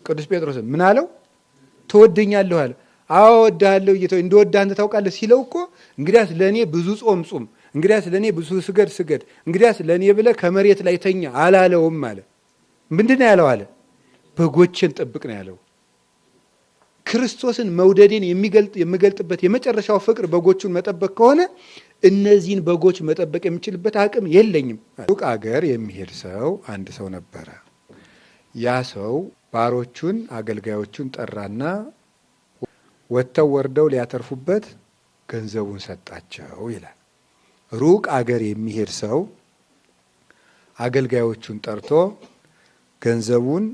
ቅዱስ ጴጥሮስን ምን አለው? ትወደኛለህ አለ። አዎ እወድሃለሁ ጌታ እንደወድህ አንተ ታውቃለህ ሲለው እኮ እንግዲያስ ለእኔ ብዙ ጾም ጹም፣ እንግዲያስ ለእኔ ብዙ ስገድ ስገድ፣ እንግዲያስ ለእኔ ብለህ ከመሬት ላይ ተኛ አላለውም አለ። ምንድን ነው ያለው አለ? በጎችን ጠብቅ ነው ያለው። ክርስቶስን መውደዴን የሚገልጥበት የመጨረሻው ፍቅር በጎቹን መጠበቅ ከሆነ እነዚህን በጎች መጠበቅ የሚችልበት አቅም የለኝም። ሩቅ አገር የሚሄድ ሰው አንድ ሰው ነበረ። ያ ሰው ባሮቹን አገልጋዮቹን ጠራና ወጥተው ወርደው ሊያተርፉበት ገንዘቡን ሰጣቸው ይላል። ሩቅ አገር የሚሄድ ሰው አገልጋዮቹን ጠርቶ ገንዘቡን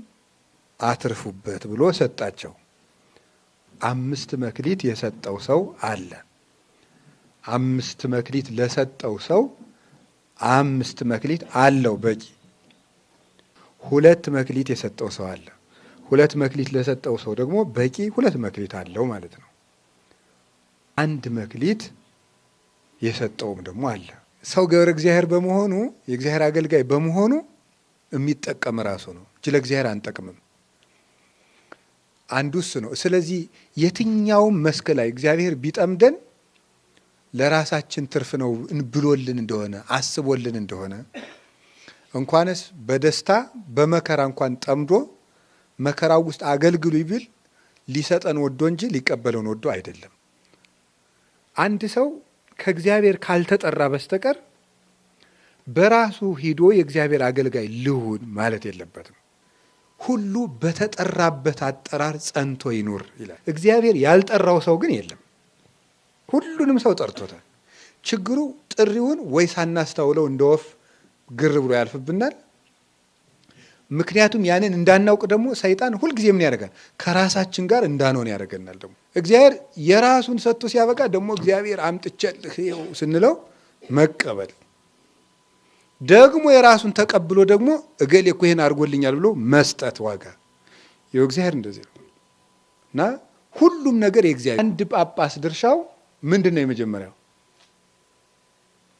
አትርፉበት ብሎ ሰጣቸው። 5 መክሊት የሰጠው ሰው አለ። 5 መክሊት ለሰጠው ሰው 5 መክሊት አለው በቂ። 2 መክሊት የሰጠው ሰው አለ። 2 መክሊት ለሰጠው ሰው ደግሞ በቂ 2 መክሊት አለው ማለት ነው። 1 መክሊት የሰጠውም ደግሞ አለ። ሰው ገብረ እግዚአብሔር በመሆኑ የእግዚአብሔር አገልጋይ በመሆኑ የሚጠቀም ራሱ ነው እንጂ ለእግዚአብሔር አንጠቅምም። አንዱ እሱ ነው። ስለዚህ የትኛውም መስክ ላይ እግዚአብሔር ቢጠምደን ለራሳችን ትርፍ ነው ብሎልን እንደሆነ አስቦልን እንደሆነ እንኳንስ በደስታ በመከራ እንኳን ጠምዶ መከራው ውስጥ አገልግሉ ይብል ሊሰጠን ወዶ እንጂ ሊቀበለውን ወዶ አይደለም። አንድ ሰው ከእግዚአብሔር ካልተጠራ በስተቀር በራሱ ሂዶ የእግዚአብሔር አገልጋይ ልሁን ማለት የለበትም። ሁሉ በተጠራበት አጠራር ጸንቶ ይኑር ይላል። እግዚአብሔር ያልጠራው ሰው ግን የለም። ሁሉንም ሰው ጠርቶታል። ችግሩ ጥሪውን ወይ ሳናስተውለው እንደ ወፍ ግር ብሎ ያልፍብናል። ምክንያቱም ያንን እንዳናውቅ ደግሞ ሰይጣን ሁልጊዜ ምን ያደርጋል? ከራሳችን ጋር እንዳንሆን ያደርገናል። ደግሞ እግዚአብሔር የራሱን ሰጥቶ ሲያበቃ ደግሞ እግዚአብሔር አምጥቼልህ ይኸው ስንለው መቀበል፣ ደግሞ የራሱን ተቀብሎ ደግሞ እገሌ እኮ ይሄን አድርጎልኛል ብሎ መስጠት ዋጋ። ይኸው እግዚአብሔር እንደዚህ ነው እና ሁሉም ነገር የእግዚአብሔር። አንድ ጳጳስ ድርሻው ምንድን ነው? የመጀመሪያው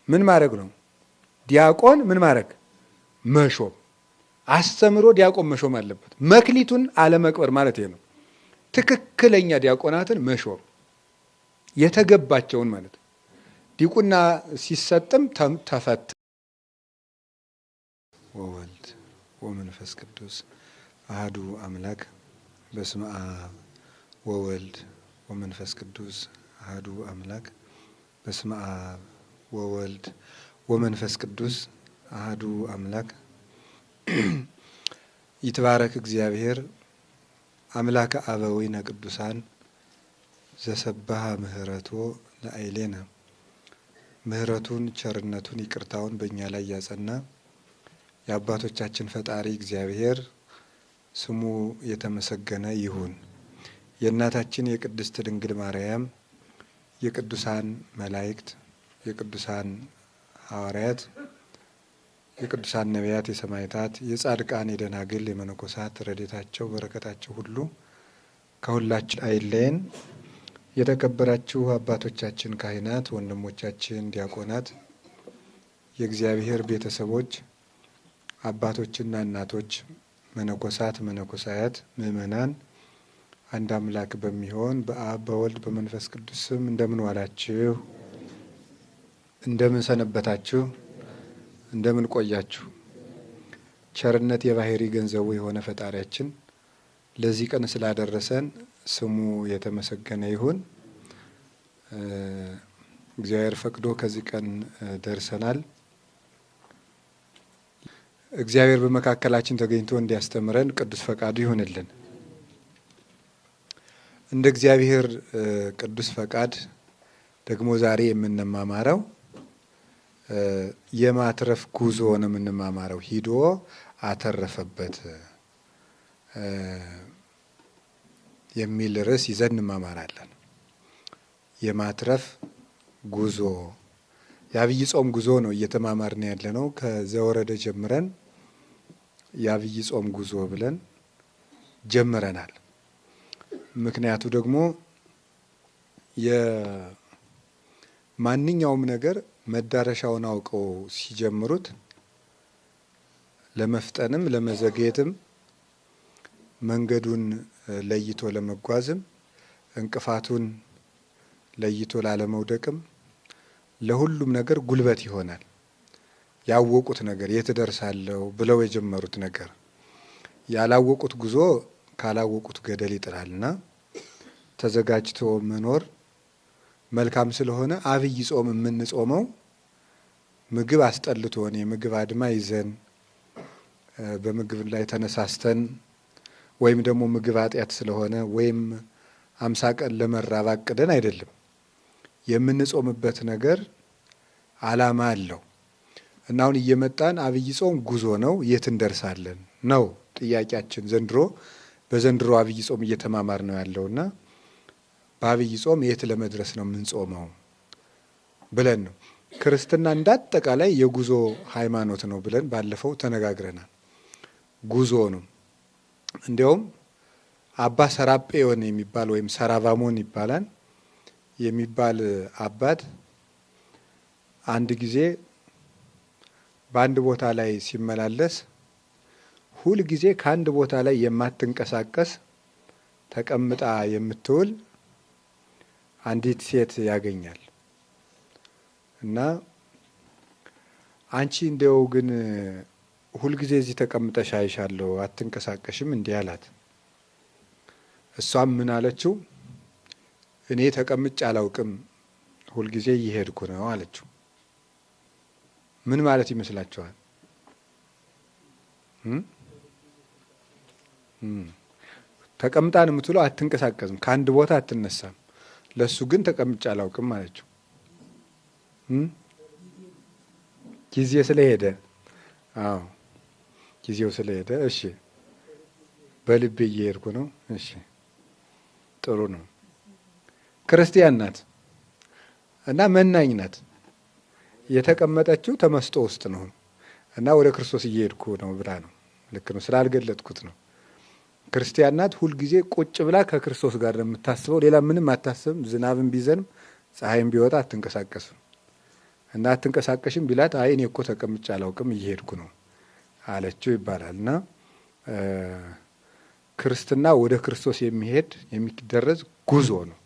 ምን ማድረግ ነው? ዲያቆን ምን ማድረግ? መሾም። አስተምሮ ዲያቆን መሾም አለበት። መክሊቱን አለመቅበር ማለት ይሄ ነው። ትክክለኛ ዲያቆናትን መሾም የተገባቸውን ማለት ነው። ዲቁና ሲሰጥም ተፈት ወወልድ ወመንፈስ ቅዱስ አሐዱ አምላክ በስመ አብ ወወልድ ወመንፈስ ቅዱስ አሐዱ አምላክ በስመ አብ ወወልድ ወመንፈስ ቅዱስ አሐዱ አምላክ። ይትባረክ እግዚአብሔር አምላከ አበዊነ ቅዱሳን ዘሰባሃ ምህረቶ ለአይሌነ። ምህረቱን ቸርነቱን ይቅርታውን በእኛ ላይ ያጸና የአባቶቻችን ፈጣሪ እግዚአብሔር ስሙ የተመሰገነ ይሁን። የእናታችን የቅድስት ድንግል ማርያም የቅዱሳን መላእክት የቅዱሳን ሐዋርያት የቅዱሳን ነቢያት የሰማዕታት የጻድቃን የደናግል የመነኮሳት ረድኤታቸው በረከታቸው ሁሉ ከሁላችን አይለየን። የተከበራችሁ አባቶቻችን ካህናት፣ ወንድሞቻችን ዲያቆናት፣ የእግዚአብሔር ቤተሰቦች አባቶችና እናቶች፣ መነኮሳት መነኮሳያት፣ ምእመናን አንድ አምላክ በሚሆን በአብ በወልድ በመንፈስ ቅዱስ ስም እንደምን ዋላችሁ? እንደምን ሰነበታችሁ? እንደምን ቆያችሁ? ቸርነት የባህሪ ገንዘቡ የሆነ ፈጣሪያችን ለዚህ ቀን ስላደረሰን ስሙ የተመሰገነ ይሁን። እግዚአብሔር ፈቅዶ ከዚህ ቀን ደርሰናል። እግዚአብሔር በመካከላችን ተገኝቶ እንዲያስተምረን ቅዱስ ፈቃዱ ይሁንልን። እንደ እግዚአብሔር ቅዱስ ፈቃድ ደግሞ ዛሬ የምንማማረው የማትረፍ ጉዞ ነው የምንማማረው። ሂዶ አተረፈበት የሚል ርዕስ ይዘን እንማማራለን። የማትረፍ ጉዞ የአብይ ጾም ጉዞ ነው እየተማማርን ያለ ነው። ከዘወረደ ጀምረን የአብይ ጾም ጉዞ ብለን ጀምረናል። ምክንያቱ ደግሞ የማንኛውም ነገር መዳረሻውን አውቀው ሲጀምሩት ለመፍጠንም ለመዘግየትም መንገዱን ለይቶ ለመጓዝም እንቅፋቱን ለይቶ ላለመውደቅም ለሁሉም ነገር ጉልበት ይሆናል። ያወቁት ነገር የት ደርሳለሁ ብለው የጀመሩት ነገር ያላወቁት ጉዞ ካላወቁት ገደል ይጥላልና ተዘጋጅቶ መኖር መልካም ስለሆነ አብይ ጾም የምንጾመው ምግብ አስጠልቶን የምግብ አድማ ይዘን በምግብ ላይ ተነሳስተን ወይም ደግሞ ምግብ ኃጢአት ስለሆነ ወይም 50 ቀን ለመራብ አቅደን አይደለም። የምንጾምበት ነገር ዓላማ አለው እና አሁን እየመጣን አብይ ጾም ጉዞ ነው፣ የት እንደርሳለን ነው ጥያቄያችን። በዘንድሮ አብይ ጾም እየተማማር ነው ያለውና በአብይ ጾም የት ለመድረስ ነው የምንጾመው ብለን ነው። ክርስትና እንዳጠቃላይ የጉዞ ሃይማኖት ነው ብለን ባለፈው ተነጋግረናል። ጉዞ ነው። እንዲያውም አባ ሰራጴዮን የሚባል ወይም ሰራቫሞን ይባላል የሚባል አባት አንድ ጊዜ በአንድ ቦታ ላይ ሲመላለስ ሁል ጊዜ ከአንድ ቦታ ላይ የማትንቀሳቀስ ተቀምጣ የምትውል አንዲት ሴት ያገኛል እና አንቺ እንዲያው ግን ሁልጊዜ እዚህ ተቀምጠሽ አይሻለሁ አትንቀሳቀሽም እንዲህ አላት። እሷም ምን አለችው? እኔ ተቀምጬ አላውቅም ሁልጊዜ እየሄድኩ ነው አለችው። ምን ማለት ይመስላችኋል? ተቀምጣ ነው የምትውለው፣ አትንቀሳቀስም፣ ከአንድ ቦታ አትነሳም። ለሱ ግን ተቀምጬ አላውቅም አለችው። ጊዜ ስለሄደ፣ አዎ ጊዜው ስለሄደ። እሺ በልቤ እየሄድኩ ነው። እሺ ጥሩ ነው። ክርስቲያን ናት እና መናኝ ናት። የተቀመጠችው ተመስጦ ውስጥ ነው እና ወደ ክርስቶስ እየሄድኩ ነው ብላ ነው። ልክ ነው፣ ስላልገለጥኩት ነው። ክርስቲያን ናት። ሁልጊዜ ቁጭ ብላ ከክርስቶስ ጋር ነው የምታስበው። ሌላ ምንም አታስብም። ዝናብም ቢዘንም ፀሐይም ቢወጣ አትንቀሳቀስም። እና አትንቀሳቀሽም ቢላት አይ እኔ እኮ ተቀምጬ አላውቅም እየሄድኩ ነው አለችው ይባላል። እና ክርስትና ወደ ክርስቶስ የሚደረዝ ጉዞ ነው።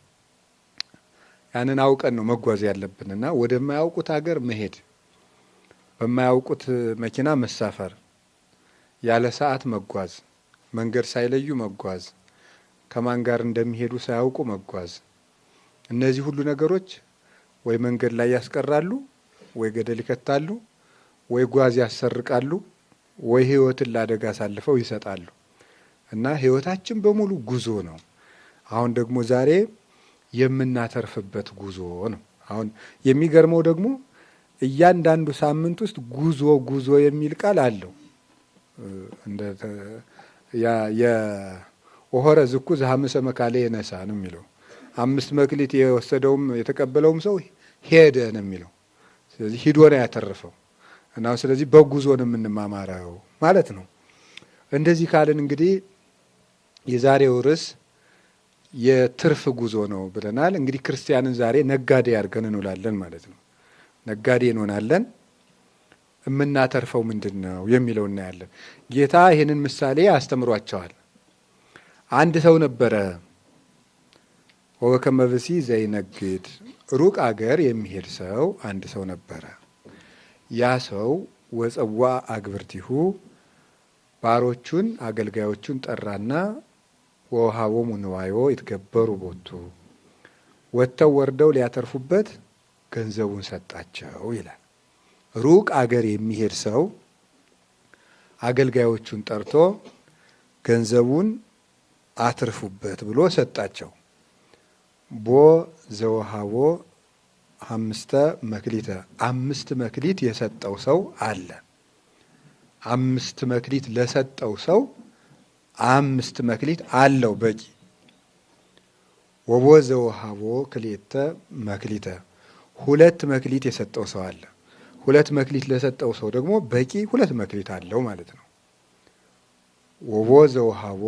ያንን አውቀን ነው መጓዝ ያለብን እና ወደማያውቁት ሀገር መሄድ፣ በማያውቁት መኪና መሳፈር፣ ያለ ሰዓት መጓዝ፣ መንገድ ሳይለዩ መጓዝ፣ ከማን ጋር እንደሚሄዱ ሳያውቁ መጓዝ። እነዚህ ሁሉ ነገሮች ወይ መንገድ ላይ ያስቀራሉ፣ ወይ ገደል ይከታሉ፣ ወይ ጓዝ ያሰርቃሉ፣ ወይ ሕይወትን ለአደጋ አሳልፈው ይሰጣሉ። እና ሕይወታችን በሙሉ ጉዞ ነው። አሁን ደግሞ ዛሬ የምናተርፍበት ጉዞ ነው። አሁን የሚገርመው ደግሞ እያንዳንዱ ሳምንት ውስጥ ጉዞ ጉዞ የሚል ቃል አለው። የኦሆረ ዝኩ ዘሐምሰ መካለ የነሳ ነው የሚለው። 5 መክሊት የወሰደውም የተቀበለውም ሰው ሄደ ነው የሚለው። ስለዚህ ሂዶ ነው ያተረፈው እና ስለዚህ በጉዞ ነው የምንማማረው ማለት ነው። እንደዚህ ካልን እንግዲህ የዛሬው ርዕስ የትርፍ ጉዞ ነው ብለናል። እንግዲህ ክርስቲያንን ዛሬ ነጋዴ አድርገን እንውላለን ማለት ነው። ነጋዴ እንሆናለን። የምናተርፈው ምንድን ነው የሚለው እናያለን። ጌታ ይህንን ምሳሌ አስተምሯቸዋል። አንድ ሰው ነበረ፣ ወበከመ ብእሲ ዘይነግድ፣ ሩቅ አገር የሚሄድ ሰው አንድ ሰው ነበረ። ያ ሰው ወጸዋ አግብርቲሁ፣ ባሮቹን አገልጋዮቹን ጠራና ወውሃቦሙ ንዋዮ ይትገበሩ ቦቱ፣ ወጥተው ወርደው ሊያተርፉበት ገንዘቡን ሰጣቸው ይላል። ሩቅ አገር የሚሄድ ሰው አገልጋዮቹን ጠርቶ ገንዘቡን አትርፉበት ብሎ ሰጣቸው። ቦ ዘወሃቦ 5 መክሊተ፣ 5 መክሊት የሰጠው ሰው አለ። 5 መክሊት ለሰጠው ሰው 5 መክሊት አለው በቂ። ወቦ ዘወሃቦ ክልኤተ መክሊተ፣ 2 መክሊት የሰጠው ሰው አለ። 2 መክሊት ለሰጠው ሰው ደግሞ በቂ 2 መክሊት አለው ማለት ነው። ወቦ ዘወሃቦ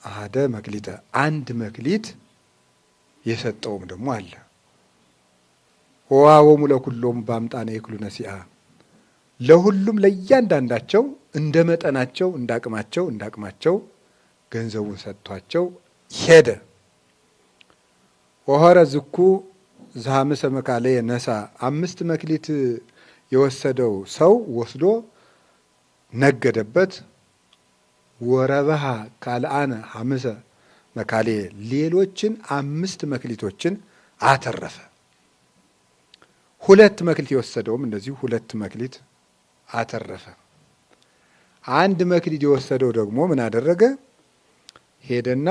አሐደ መክሊተ፣ 1 መክሊት የሰጠውም ደግሞ አለ። ወወሃቦሙ ለኩሎሙ በአምጣነ ይክሉ ነሲአ፣ ለሁሉም ለእያንዳንዳቸው እንደ መጠናቸው እንዳቅማቸው ገንዘቡን ሰጥቷቸው ሄደ። ወሆረ ዝኩ ዘሐምሰ መካለየ ነሳ 5 መክሊት የወሰደው ሰው ወስዶ ነገደበት። ወረበሃ ካልአነ 5 መካለየ ሌሎችን 5 መክሊቶችን አተረፈ። 2 መክሊት የወሰደውም እንደዚሁ 2 መክሊት አተረፈ። 1 መክሊት የወሰደው ደግሞ ምን አደረገ? ሄደና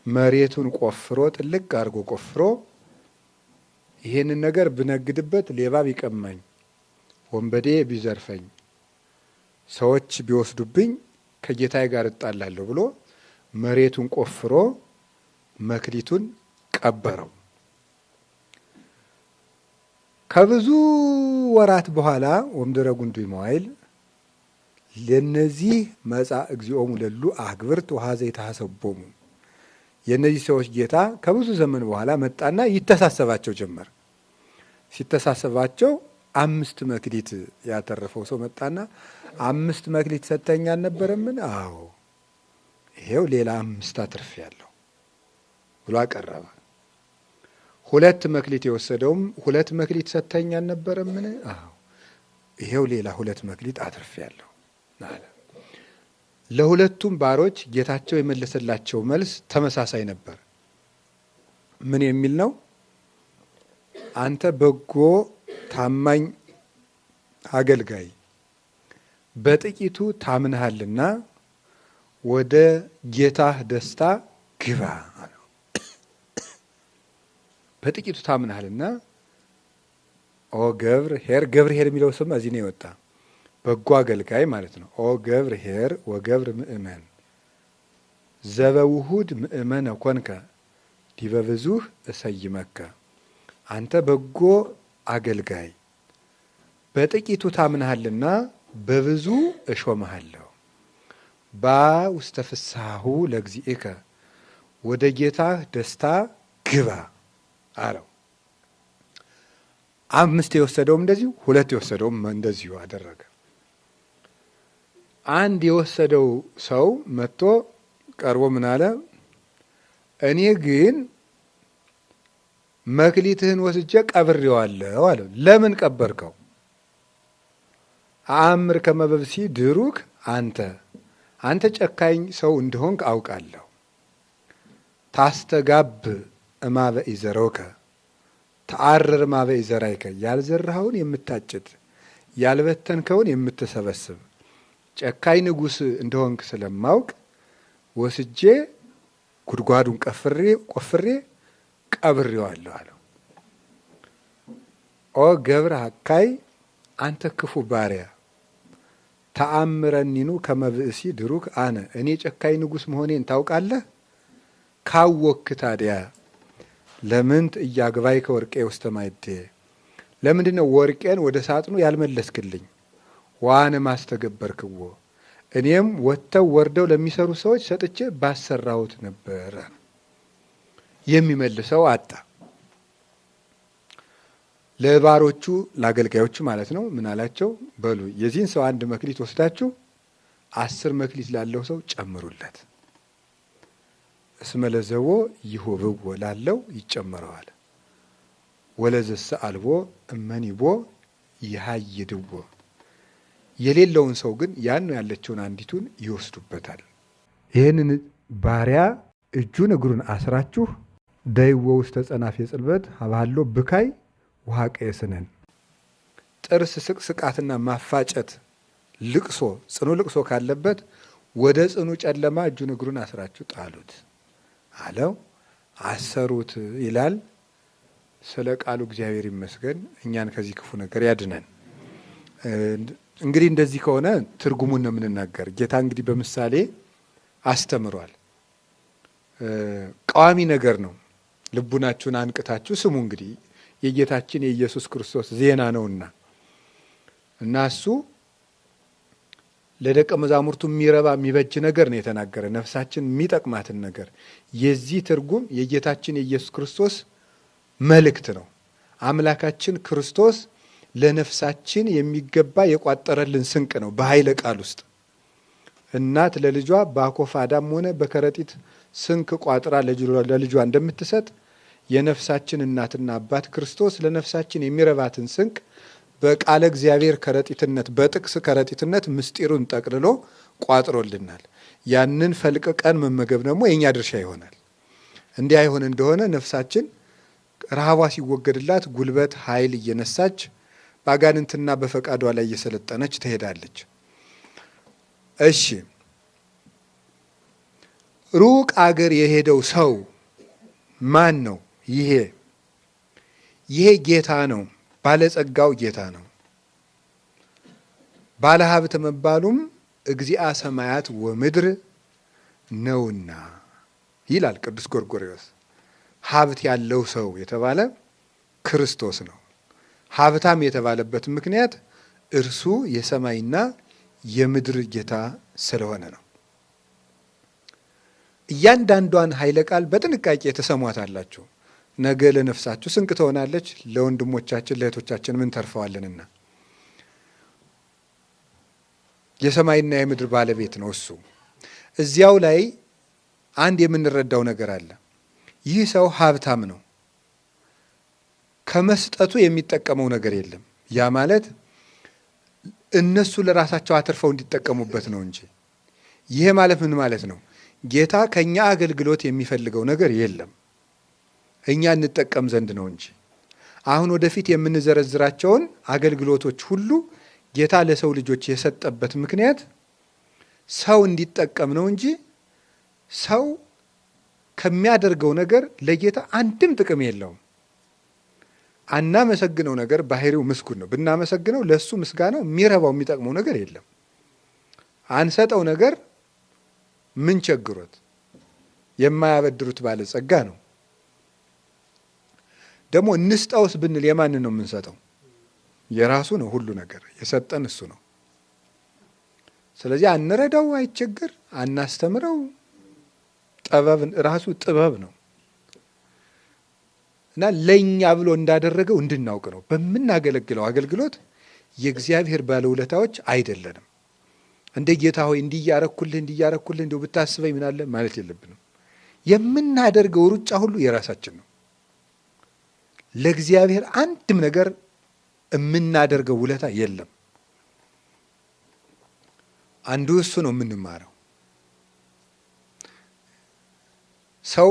መሬቱን ቆፍሮ ጥልቅ አድርጎ ቆፍሮ ይሄንን ነገር ብነግድበት ሌባ ቢቀማኝ፣ ወንበዴ ቢዘርፈኝ፣ ሰዎች ቢወስዱብኝ ከጌታዬ ጋር እጣላለሁ ብሎ መሬቱን ቆፍሮ መክሊቱን ቀበረው። ከብዙ ወራት በኋላ ወምድረ ጉንዱ መዋይል ለነዚህ መጻ እግዚኦሙ ለሉ አግብርት ወሀዘ ይታሰቦሙ የነዚህ ሰዎች ጌታ ከብዙ ዘመን በኋላ መጣና ይተሳሰባቸው ጀመር። ሲተሳሰባቸው 5 መክሊት ያተረፈው ሰው መጣና 5 መክሊት ሰጠኝ አልነበረምን? አዎ ይሄው ሌላ 5 አትርፌያለሁ ብሎ አቀረበ። 2 መክሊት የወሰደውም 2 መክሊት ሰጠኝ አልነበረምን? አዎ ይሄው ሌላ 2 መክሊት አትርፌያለሁ አለ። ለሁለቱም ባሮች ጌታቸው የመለሰላቸው መልስ ተመሳሳይ ነበር። ምን የሚል ነው? አንተ በጎ ታማኝ አገልጋይ በጥቂቱ ታምነሃልና ወደ ጌታህ ደስታ ግባ አለው። በጥቂቱ ታምነሃልና ኦ ገብር ኄር፣ ገብር ኄር የሚለው ስም እዚህ ነው የወጣ። በጎ አገልጋይ ማለት ነው። ኦ ገብር ኄር ወገብር ምእመን ዘበውሁድ ምእመነ ኮንከ ዲበ ብዙኅ እሰይመከ። አንተ በጎ አገልጋይ በጥቂቱ ታምነሃልና በብዙ እሾመሃለሁ። ባ ውስተ ፍስሐሁ ለእግዚእከ ወደ ጌታህ ደስታ ግባ አለው። 5 የወሰደውም እንደዚሁ 2 የወሰደውም እንደዚሁ አደረገ። 1 የወሰደው ሰው መጥቶ ቀርቦ ምን አለ? እኔ ግን መክሊትህን ወስጄ ቀብሬዋለሁ አለ። ለምን ቀበርከው? አእምር ከመ በብሲ ድሩክ አንተ ጨካኝ ሰው እንደሆንክ አውቃለሁ። ታስተጋብ እማበ ኢዘረውከ ተአረር እማበ ኢዘራይከ ያልዘራኸውን የምታጭድ ያልበተንከውን የምትሰበስብ ጨካኝ ንጉሥ እንደሆንክ ስለማውቅ ወስጄ ጉድጓዱን ቆፍሬ ቀብሬዋለሁ አለው። ኦ ገብረ ሐካይ አንተ ክፉ ባሪያ ተአምረኒኑ ከመ ብእሲ ድሩክ አነ እኔ ጨካኝ ንጉሥ መሆኔን ታውቃለህ? ካወክ ታዲያ ለምንት እያግባይከ ወርቄ ውስተ ማዕዴ ለምንድን ነው ወርቄን ወደ ሳጥኑ ያልመለስክልኝ? ዋነ ማስተገበርክዎ እኔም ወጥተው ወርደው ለሚሰሩ ሰዎች ሰጥቼ ባሰራሁት ነበረ። የሚመልሰው አጣ። ለባሮቹ ለአገልጋዮቹ ማለት ነው ምን አላቸው? በሉ የዚህን ሰው 1 መክሊት ወስዳችሁ 10 መክሊት ላለው ሰው ጨምሩለት። እስመ ለዘቦ ይሁብዎ ላለው ይጨመረዋል፣ ወለዘሰ አልቦ እመኒቦ ይሃይድዎ የሌለውን ሰው ግን ያን ነው ያለችውን አንዲቱን ይወስዱበታል። ይህንን ባሪያ እጁን እግሩን አስራችሁ ደይዎ ውስተ ጸናፌ ጽልበት ሀባሎ ብካይ ውሃ ቀየስነን ጥርስ ስቅስቃትና ማፋጨት ልቅሶ ጽኑ ልቅሶ ካለበት ወደ ጽኑ ጨለማ እጁን እግሩን አስራችሁ ጣሉት አለው። አሰሩት ይላል። ስለ ቃሉ እግዚአብሔር ይመስገን። እኛን ከዚህ ክፉ ነገር ያድነን። እንግዲህ እንደዚህ ከሆነ ትርጉሙን ነው የምንናገር። ጌታ እንግዲህ በምሳሌ አስተምሯል። ቋሚ ነገር ነው። ልቡናችሁን አንቅታችሁ ስሙ። እንግዲህ የጌታችን የኢየሱስ ክርስቶስ ዜና ነውና እና እሱ ለደቀ መዛሙርቱ የሚረባ የሚበጅ ነገር ነው የተናገረ፣ ነፍሳችን የሚጠቅማትን ነገር። የዚህ ትርጉም የጌታችን የኢየሱስ ክርስቶስ መልእክት ነው። አምላካችን ክርስቶስ ለነፍሳችን የሚገባ የቋጠረልን ስንቅ ነው በኃይለ ቃል ውስጥ እናት ለልጇ በአኮፋዳም ሆነ በከረጢት ስንቅ ቋጥራ ለልጇ እንደምትሰጥ የነፍሳችን እናትና አባት ክርስቶስ ለነፍሳችን የሚረባትን ስንቅ በቃለ እግዚአብሔር ከረጢትነት በጥቅስ ከረጢትነት ምስጢሩን ጠቅልሎ ቋጥሮልናል። ያንን ፈልቅቀን መመገብ ደግሞ የእኛ ድርሻ ይሆናል። እንዲህ አይሆን እንደሆነ ነፍሳችን ረሃቧ ሲወገድላት ጉልበት ኃይል እየነሳች በአጋንንትና በፈቃዷ ላይ እየሰለጠነች ትሄዳለች። እሺ፣ ሩቅ አገር የሄደው ሰው ማን ነው? ይሄ ጌታ ነው። ባለጸጋው ጌታ ነው። ባለሀብት መባሉም እግዚአ ሰማያት ወምድር ነውና ይላል ቅዱስ ጎርጎርዮስ። ሀብት ያለው ሰው የተባለ ክርስቶስ ነው። ሀብታም የተባለበት ምክንያት እርሱ የሰማይና የምድር ጌታ ስለሆነ ነው። እያንዳንዷን ኃይለ ቃል በጥንቃቄ ተሰሟታላችሁ። ነገ ለነፍሳችሁ ስንቅ ትሆናለች። ለወንድሞቻችን ለእህቶቻችን ምን ተርፈዋልንና የሰማይና የምድር ባለቤት ነው እሱ። እዚያው ላይ አንድ የምንረዳው ነገር አለ። ይህ ሰው ሀብታም ነው። ከመስጠቱ የሚጠቀመው ነገር የለም። ያ ማለት እነሱ ለራሳቸው አትርፈው እንዲጠቀሙበት ነው እንጂ። ይሄ ማለት ምን ማለት ነው? ጌታ ከኛ አገልግሎት የሚፈልገው ነገር የለም፣ እኛ እንጠቀም ዘንድ ነው እንጂ። አሁን ወደፊት የምንዘረዝራቸውን አገልግሎቶች ሁሉ ጌታ ለሰው ልጆች የሰጠበት ምክንያት ሰው እንዲጠቀም ነው እንጂ ሰው ከሚያደርገው ነገር ለጌታ አንድም ጥቅም የለውም። አናመሰግነው ነገር ባህሪው ምስጉን ነው። ብናመሰግነው ለሱ ምስጋናው የሚረባው የሚጠቅመው ነገር የለም። አንሰጠው ነገር ምን ቸግሮት? የማያበድሩት ባለጸጋ ነው። ደግሞ እንስጠውስ ብንል የማንን ነው የምንሰጠው? የራሱ ነው። ሁሉ ነገር የሰጠን እሱ ነው። ስለዚህ አንረዳው፣ አይቸግር፣ አናስተምረው። ጥበብ ራሱ ጥበብ ነው እና ለእኛ ብሎ እንዳደረገው እንድናውቅ ነው። በምናገለግለው አገልግሎት የእግዚአብሔር ባለውለታዎች አይደለንም። እንደ ጌታ ሆይ እንዲያረኩልህ እንዲሁ ብታስበኝ ምናለ ማለት የለብንም። የምናደርገው ሩጫ ሁሉ የራሳችን ነው። ለእግዚአብሔር አንድም ነገር የምናደርገው ውለታ የለም። አንዱ እሱ ነው የምንማረው። ሰው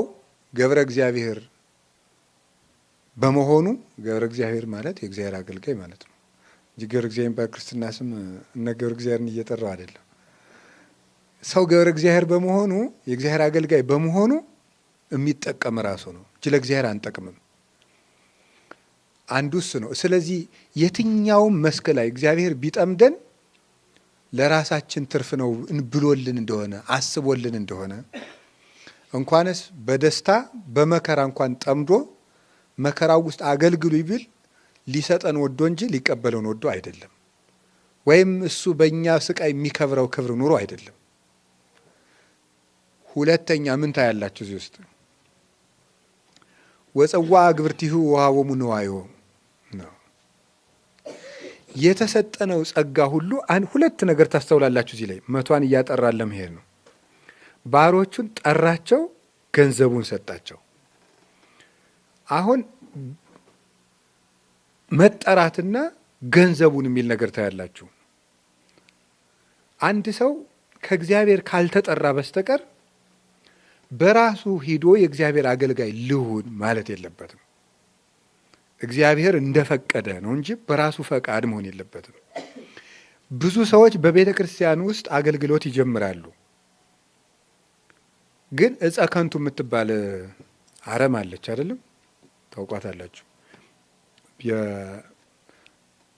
ገብረ እግዚአብሔር በመሆኑ ገብረ እግዚአብሔር ማለት የእግዚአብሔር አገልጋይ ማለት ነው እንጂ ገብረ እግዚአብሔር በክርስትና ስም እነ ገብረ እግዚአብሔርን እየጠራው አይደለም። ሰው ገብረ እግዚአብሔር በመሆኑ የእግዚአብሔር አገልጋይ በመሆኑ የሚጠቀም ራሱ ነው እንጂ ለእግዚአብሔር አንጠቅምም። አንዱ እሱ ነው። ስለዚህ የትኛውም መስክ ላይ እግዚአብሔር ቢጠምደን ለራሳችን ትርፍ ነው ብሎልን እንደሆነ አስቦልን እንደሆነ እንኳንስ በደስታ በመከራ እንኳን ጠምዶ መከራው ውስጥ አገልግሉ ይብል ሊሰጠን ወዶ እንጂ ሊቀበለውን ወዶ አይደለም። ወይም እሱ በእኛ ስቃይ የሚከብረው ክብር ኑሮ አይደለም። ሁለተኛ ምን ታያላችሁ እዚህ ውስጥ? ወፀዋ አግብርቲሁ ወሀቦሙ ንዋዮ ነው። የተሰጠነው ጸጋ ሁሉ ሁለት ነገር ታስተውላላችሁ እዚህ ላይ። መቷን እያጠራ ለመሄድ ነው። ባሮቹን ጠራቸው፣ ገንዘቡን ሰጣቸው። አሁን መጠራትና ገንዘቡን የሚል ነገር ታያላችሁ። አንድ ሰው ከእግዚአብሔር ካልተጠራ በስተቀር በራሱ ሂዶ የእግዚአብሔር አገልጋይ ልሁን ማለት የለበትም። እግዚአብሔር እንደፈቀደ ነው እንጂ በራሱ ፈቃድ መሆን የለበትም። ብዙ ሰዎች በቤተ ክርስቲያን ውስጥ አገልግሎት ይጀምራሉ። ግን እፀ ከንቱ የምትባል አረም አለች አይደለም? ታውቋታላችሁ።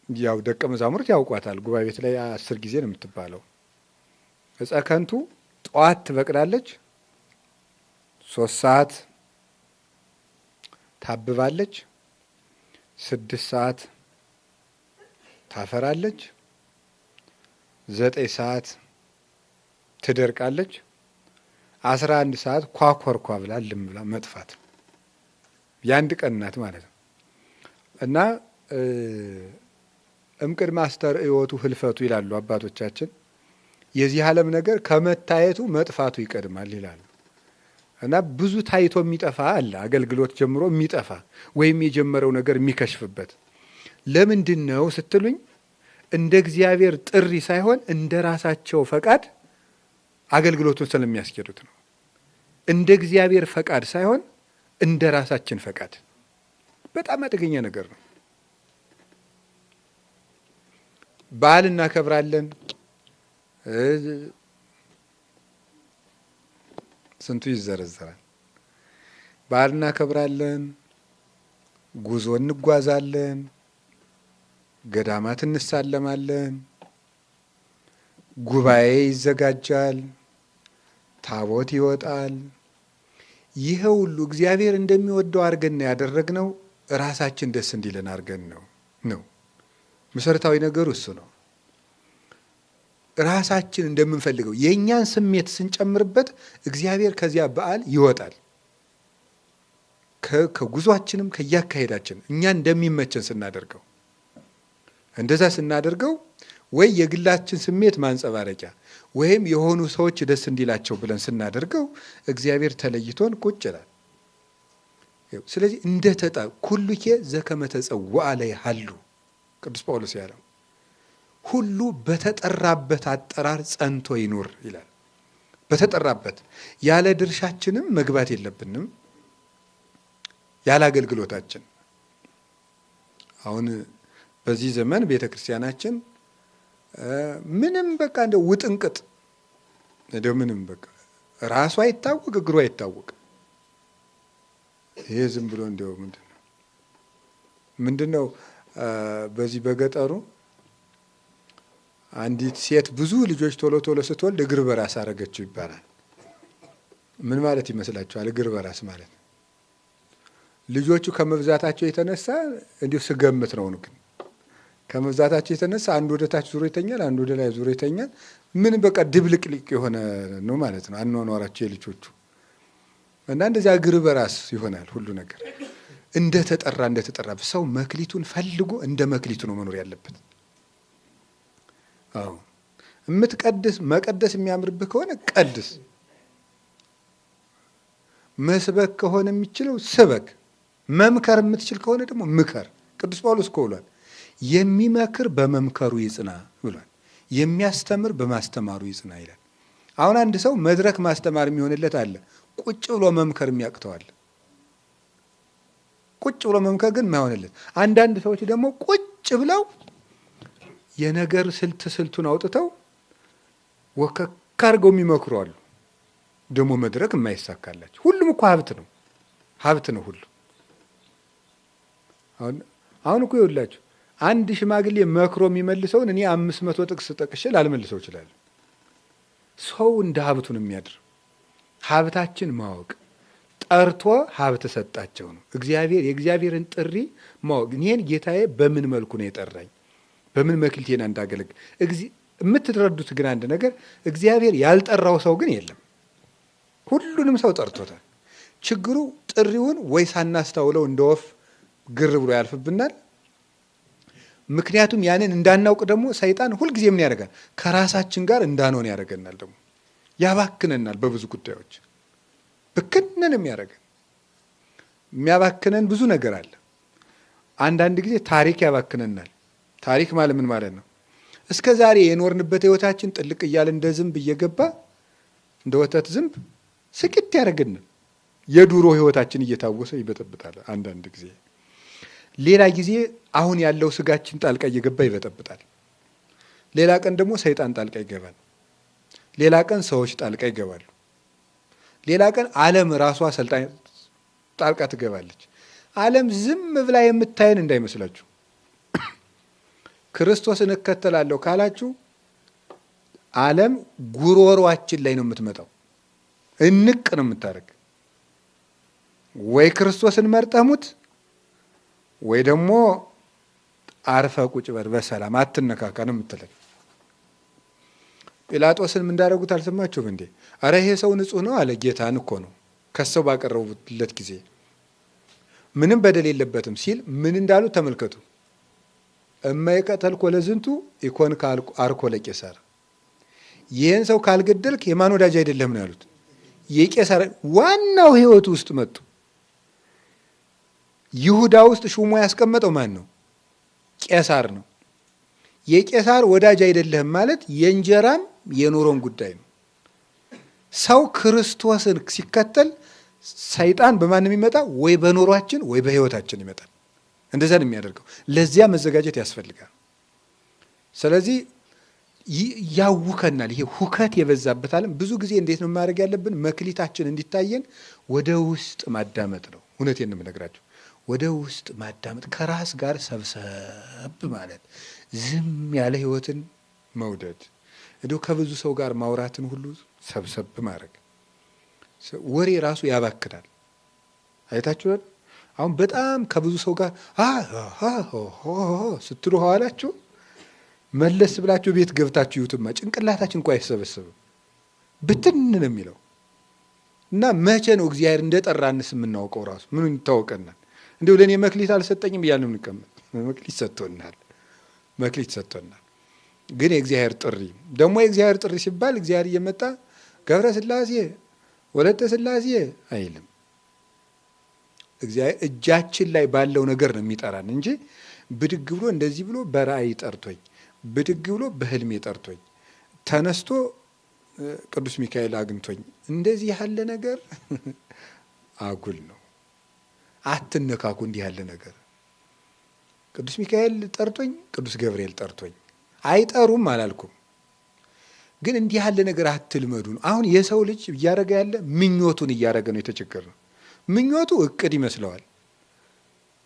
ያው ደቀ መዛሙርት ያውቋታል። ጉባኤ ቤት ላይ 10 ጊዜ ነው የምትባለው። እፀ ከንቱ ጠዋት ትበቅላለች፣ 3 ሰዓት ታብባለች፣ 6 ሰዓት ታፈራለች፣ 9 ሰዓት ትደርቃለች፣ 11 ሰዓት ኳኮርኳ ብላ ልም ብላ መጥፋት። የአንድ ቀን ናት ማለት ነው። እና እምቅድመ አስተርእዮቱ ህልፈቱ ይላሉ አባቶቻችን። የዚህ ዓለም ነገር ከመታየቱ መጥፋቱ ይቀድማል ይላል እና ብዙ ታይቶ የሚጠፋ አለ። አገልግሎት ጀምሮ የሚጠፋ ወይም የጀመረው ነገር የሚከሽፍበት ለምንድን ነው ስትሉኝ፣ እንደ እግዚአብሔር ጥሪ ሳይሆን እንደ ራሳቸው ፈቃድ አገልግሎቱን ስለሚያስኬዱት ነው። እንደ እግዚአብሔር ፈቃድ ሳይሆን እንደ ራሳችን ፈቃድ። በጣም አደገኛ ነገር ነው። በዓል እናከብራለን፣ ስንቱ ይዘረዘራል። በዓል እናከብራለን፣ ጉዞ እንጓዛለን፣ ገዳማት እንሳለማለን፣ ጉባኤ ይዘጋጃል፣ ታቦት ይወጣል። ይሄ ሁሉ እግዚአብሔር እንደሚወደው አድርገን ያደረግነው ራሳችን ደስ እንዲለን አድርገን ነው። መሰረታዊ ነገሩ እሱ ነው። ራሳችን እንደምንፈልገው የእኛን ስሜት ስንጨምርበት እግዚአብሔር ከዚያ በዓል ይወጣል። ከጉዟችንም ከያካሄዳችን እኛ እንደሚመቸን ስናደርገው፣ እንደዛ ስናደርገው ወይ የግላችን ስሜት ማንጸባረቂያ ወይም የሆኑ ሰዎች ደስ እንዲላቸው ብለን ስናደርገው እግዚአብሔር ተለይቶን ቁጭ ይላል። ስለዚህ እንደተጣ ኩሉኬ ዘከመ ተጸውዐ ለይሃሉ ቅዱስ ጳውሎስ ያለው ሁሉ በተጠራበት አጠራር ጸንቶ ይኑር ይላል። በተጠራበት ያለ ድርሻችንም መግባት የለብንም፣ ያለ አገልግሎታችን። አሁን በዚህ ዘመን ቤተ ክርስቲያናችን ምንም በቃ እንደ ውጥንቅጥ እንደው ምንም በቃ ራሱ አይታወቅ እግሩ አይታወቅ። ይሄ ዝም ብሎ እንደው ምንድነው በዚህ በገጠሩ አንዲት ሴት ብዙ ልጆች ቶሎ ቶሎ ስትወልድ እግር በራስ አረገችው ይባላል። ምን ማለት ይመስላችኋል? እግር በራስ ማለት ልጆቹ ከመብዛታቸው የተነሳ እንዲሁ ስገምት ነው። ግን ከመብዛታቸው የተነሳ አንዱ ወደ ታች ዙሮ ይተኛል፣ አንዱ ወደ ላይ ዙሮ ይተኛል። ምን በቃ ድብልቅልቅ የሆነ ነው ማለት ነው አኗኗራቸው የልጆቹ እና እንደዚያ እግር በራስ ይሆናል ሁሉ ነገር። እንደተጠራ ሰው መክሊቱን ፈልጎ እንደ መክሊቱ ነው መኖር ያለበት። አዎ መቀደስ የሚያምርብህ ከሆነ ቀድስ፣ መስበክ ከሆነ የሚችለው ስበክ፣ መምከር የምትችል ከሆነ ደግሞ ምከር። ቅዱስ ጳውሎስ እኮ ብሏል፣ የሚመክር በመምከሩ ይጽና ብሏል፣ የሚያስተምር በማስተማሩ ይጽና ይላል። አሁን አንድ ሰው መድረክ ማስተማር የሚሆንለት አለ፣ ቁጭ ብሎ መምከር የሚያቅተዋል። ቁጭ ብሎ መምከር ግን የማይሆንለት። አንዳንድ ሰዎች ደግሞ ቁጭ ብለው የነገር ስልቱን አውጥተው ወከክ አድርገው የሚመክሩ አሉ። ደግሞ መድረክ የማይሳካላቸው። ሁሉም እኮ ሀብት ነው ሁሉ። አሁን እኮ ይኸውላችሁ አንድ ሽማግሌ መክሮ የሚመልሰውን እኔ 500 ጥቅስ ጠቅሼ ላልመልሰው እችላለሁ። ሰው እንደ ሀብቱ ነው የሚያድር። ሀብታችን ማወቅ ጠርቶ ሀብት ሰጣቸው ነው። የእግዚአብሔርን ጥሪ ማወቅ። ይህን ጌታዬ በምን መልኩ ነው የጠራኝ፣ በምን መክሊቴና እንዳገለግል የምትረዱት ግን አንድ ነገር፣ እግዚአብሔር ያልጠራው ሰው ግን የለም። ሁሉንም ሰው ጠርቶታል። ችግሩ ጥሪውን ወይ ሳናስታውለው እንደ ወፍ ግር ብሎ ያልፍብናል። ምክንያቱም ያንን እንዳናውቅ ደግሞ ሰይጣን ሁልጊዜ ምን ያደርጋል? ከራሳችን ጋር እንዳንሆን ያደርገናል። ደግሞ ያባክነናል። በብዙ ጉዳዮች ብክንን የሚያባክነን ብዙ ነገር አለ። አንዳንድ ጊዜ ታሪክ ያባክነናል። ታሪክ ማለት ምን ማለት ነው? እስከ ዛሬ የኖርንበት ህይወታችን ጥልቅ እያለ እንደ ዝንብ እየገባ እንደ ወተት ዝንብ ስቅት ያደርገናል። የዱሮ ህይወታችን እየታወሰ ይበጠብጣል አንዳንድ ጊዜ። ሌላ ጊዜ አሁን ያለው ስጋችን ጣልቃ እየገባ ይበጠብጣል። ሌላ ቀን ደግሞ ሰይጣን ጣልቃ ይገባል። ሌላ ቀን ሰዎች ጣልቃ ይገባሉ። ሌላ ቀን ዓለም ራሷ ሰልጣኝ ጣልቃ ትገባለች። ዓለም ዝም ብላ የምታየን እንዳይመስላችሁ። ክርስቶስን እከተላለሁ ካላችሁ ዓለም ጉሮሯችን ላይ ነው የምትመጣው። እንቅ ነው የምታደርግ። ወይ ክርስቶስን መርጠሙት ወይ ደግሞ አርፈ ቁጭ በር በሰላም አትነካካ ነው የምትለን። ጲላጦስን ምን እንዳደረጉት አልሰማችሁም እንዴ? አረ ይሄ ሰው ንጹሕ ነው አለ። ጌታን እኮ ነው ከሰው ባቀረቡለት ጊዜ ምንም በደል የለበትም ሲል ምን እንዳሉ ተመልከቱ። እማይቀተልኮ ለዝንቱ ኢኮን አርኮ ለቄሳር፣ ይህን ሰው ካልገደልክ የማን ወዳጅ አይደለም ነው ያሉት። የቄሳር ዋናው ሕይወቱ ውስጥ መጡ። ይሁዳ ውስጥ ሹሞ ያስቀመጠው ማን ነው? ቄሳር ነው። የቄሳር ወዳጅ አይደለህም ማለት የእንጀራም የኑሮን ጉዳይ ነው። ሰው ክርስቶስን ሲከተል ሰይጣን በማንም ይመጣ ወይ በኑሯችን ወይ በሕይወታችን ይመጣል። እንደዛ ነው የሚያደርገው። ለዚያ መዘጋጀት ያስፈልጋል። ስለዚህ ያውከናል። ይሄ ሁከት የበዛበት ዓለም ብዙ ጊዜ እንዴት ነው ማድረግ ያለብን? መክሊታችን እንዲታየን ወደ ውስጥ ማዳመጥ ነው። እውነቴን ነው የምነግራቸው። ወደ ውስጥ ማዳመጥ፣ ከራስ ጋር ሰብሰብ ማለት፣ ዝም ያለ ህይወትን መውደድ፣ እንዲሁ ከብዙ ሰው ጋር ማውራትን ሁሉ ሰብሰብ ማድረግ። ወሬ ራሱ ያባክናል። አይታችኋል? አሁን በጣም ከብዙ ሰው ጋር ስትሉ ኋላችሁ መለስ ብላችሁ ቤት ገብታችሁ ይዩትማ ጭንቅላታችን እንኳ አይሰበሰብም፣ ብትን ነው የሚለው። እና መቼ ነው እግዚአብሔር እንደጠራንስ የምናውቀው? ራሱ ምኑ ይታወቀናል? እንዲሁ ለእኔ መክሊት አልሰጠኝም እያልን የምንቀመጥ፣ መክሊት ሰጥቶናል፣ መክሊት ሰጥቶናል። ግን የእግዚአብሔር ጥሪ ደግሞ የእግዚአብሔር ጥሪ ሲባል እግዚአብሔር እየመጣ ገብረ ሥላሴ ወለተ ሥላሴ አይልም። እግዚአብሔር እጃችን ላይ ባለው ነገር ነው የሚጠራን እንጂ ብድግ ብሎ እንደዚህ ብሎ በራእይ ጠርቶኝ፣ ብድግ ብሎ በህልሜ ጠርቶኝ፣ ተነስቶ ቅዱስ ሚካኤል አግኝቶኝ እንደዚህ ያለ ነገር አጉል ነው። አትነካኩ። እንዲህ ያለ ነገር ቅዱስ ሚካኤል ጠርቶኝ፣ ቅዱስ ገብርኤል ጠርቶኝ አይጠሩም አላልኩም። ግን እንዲህ ያለ ነገር አትልመዱ ነው። አሁን የሰው ልጅ እያደረገ ያለ ምኞቱን እያደረገ ነው። የተቸገረ ነው። ምኞቱ እቅድ ይመስለዋል።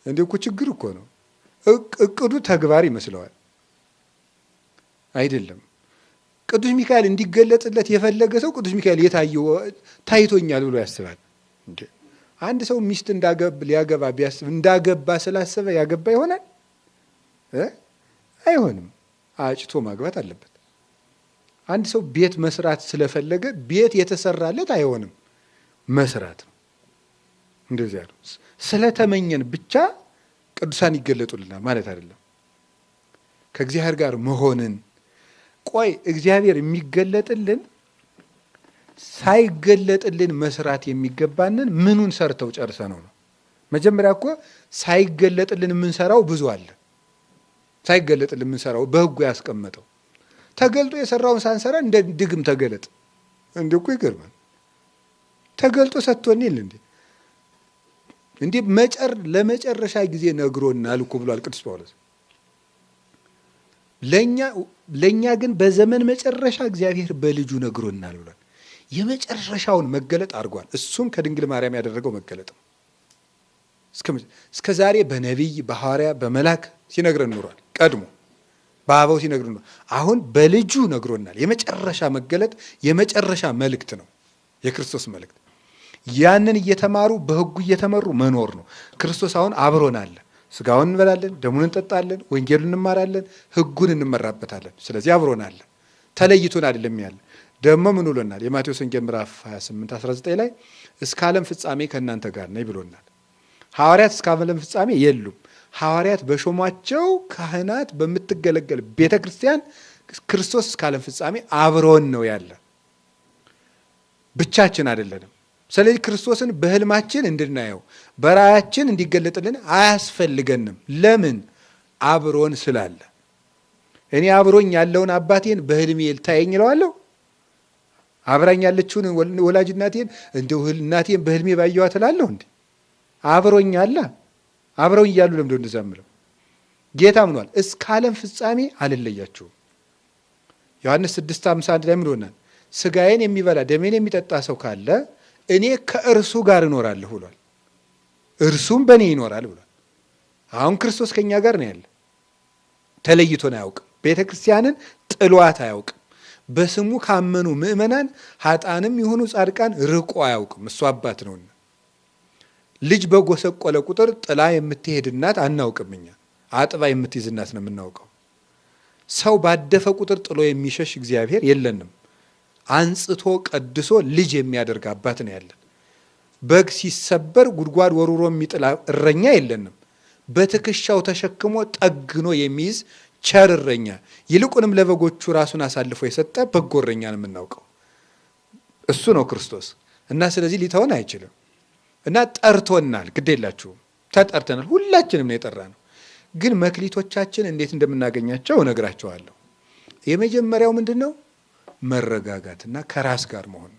እንዲህ እኮ ችግር እኮ ነው። እቅዱ ተግባር ይመስለዋል። አይደለም። ቅዱስ ሚካኤል እንዲገለጽለት የፈለገ ሰው ቅዱስ ሚካኤል የታየው ታይቶኛል ብሎ ያስባል። አንድ ሰው ሚስት ሊያገባ ቢያስብ እንዳገባ ስላሰበ ያገባ ይሆናል? አይሆንም። አጭቶ ማግባት አለበት። አንድ ሰው ቤት መስራት ስለፈለገ ቤት የተሰራለት አይሆንም፣ መስራት ነው። እንደዚያ ነው። ስለተመኘን ብቻ ቅዱሳን ይገለጡልናል ማለት አይደለም። ከእግዚአብሔር ጋር መሆንን ቆይ እግዚአብሔር የሚገለጥልን ሳይገለጥልን መስራት የሚገባንን ምኑን ሰርተው ጨርሰ ነው። መጀመሪያ እኮ ሳይገለጥልን የምንሰራው ብዙ አለ። ሳይገለጥልን የምንሰራው በሕጉ ያስቀመጠው ተገልጦ የሰራውን ሳንሰራ እንደ ድግም ተገለጥ እንዴ እኮ ይገርማል። ተገልጦ ሰጥቶን ይል እንዴ ለመጨረሻ ጊዜ ነግሮናል እኮ ብሏል ቅዱስ ጳውሎስ። ለእኛ ግን በዘመን መጨረሻ እግዚአብሔር በልጁ ነግሮናል ብሏል። የመጨረሻውን መገለጥ አድርጓል። እሱም ከድንግል ማርያም ያደረገው መገለጥ ነው። እስከ ዛሬ በነቢይ በሐዋርያ በመላክ ሲነግረን ኖሯል። ቀድሞ በአበው ሲነግረን ኖሯል። አሁን በልጁ ነግሮናል። የመጨረሻ መገለጥ የመጨረሻ መልእክት ነው፣ የክርስቶስ መልእክት። ያንን እየተማሩ በሕጉ እየተመሩ መኖር ነው። ክርስቶስ አሁን አብሮን አለ። ስጋውን እንበላለን፣ ደሙን እንጠጣለን፣ ወንጌሉን እንማራለን፣ ሕጉን እንመራበታለን። ስለዚህ አብሮን አለ፣ ተለይቶን አይደለም ያለ። ደግሞ ምን ብሎናል? የማቴዎስ ወንጌል ምዕራፍ 28:19 ላይ እስከ ዓለም ፍጻሜ ከእናንተ ጋር ነኝ ብሎናል። ሐዋርያት እስከ ዓለም ፍጻሜ የሉም። ሐዋርያት በሾሟቸው ካህናት በምትገለገል ቤተ ክርስቲያን ክርስቶስ እስከ ዓለም ፍጻሜ አብሮን ነው ያለ፣ ብቻችን አይደለንም። ስለዚህ ክርስቶስን በህልማችን እንድናየው በራእያችን እንዲገለጥልን አያስፈልገንም። ለምን? አብሮን ስላለ። እኔ አብሮኝ ያለውን አባቴን በህልሜ ታየኝ እለዋለሁ? አብራኝ ያለችውን ወላጅ እናቴን እንደው እናቴን በህልሜ ባየኋት እላለሁ እንዴ? አብሮኝ አለ። አብረውኝ እያሉ ለምንድን ነው እንደዛ የምለው? ጌታ ምኗል? እስከ ዓለም ፍጻሜ አልለያችሁም። ዮሐንስ 6:51 ላይ ምን ሆናል? ስጋዬን የሚበላ ደሜን የሚጠጣ ሰው ካለ እኔ ከእርሱ ጋር እኖራለሁ ብሏል። እርሱም በእኔ ይኖራል ብሏል። አሁን ክርስቶስ ከእኛ ጋር ነው ያለ። ተለይቶን አያውቅም። ቤተ ክርስቲያንን ጥሏት አያውቅም። በስሙ ካመኑ ምእመናን ኃጥአንም የሆኑ ጻድቃን ርቆ አያውቅም። እሱ አባት ነውና። ልጅ በጎሰቆለ ቁጥር ጥላ የምትሄድ እናት አናውቅም። እኛ አጥባ የምትይዝ እናት ነው የምናውቀው። ሰው ባደፈ ቁጥር ጥሎ የሚሸሽ እግዚአብሔር የለንም። አንጽቶ ቀድሶ ልጅ የሚያደርግ አባት ነው ያለን። በግ ሲሰበር ጉድጓድ ወሩሮ የሚጥል እረኛ የለንም። በትከሻው ተሸክሞ ጠግኖ የሚይዝ ቸር እረኛ፣ ይልቁንም ለበጎቹ ራሱን አሳልፎ የሰጠ በጎ እረኛ ነው የምናውቀው። እሱ ነው ክርስቶስ እና ስለዚህ ሊተውን አይችልም እና ጠርቶናል። ግድ የላችሁም ተጠርተናል። ሁላችንም ነው የጠራ ነው። ግን መክሊቶቻችን እንዴት እንደምናገኛቸው እነግራቸዋለሁ። የመጀመሪያው ምንድን ነው? መረጋጋትና ከራስ ጋር መሆን።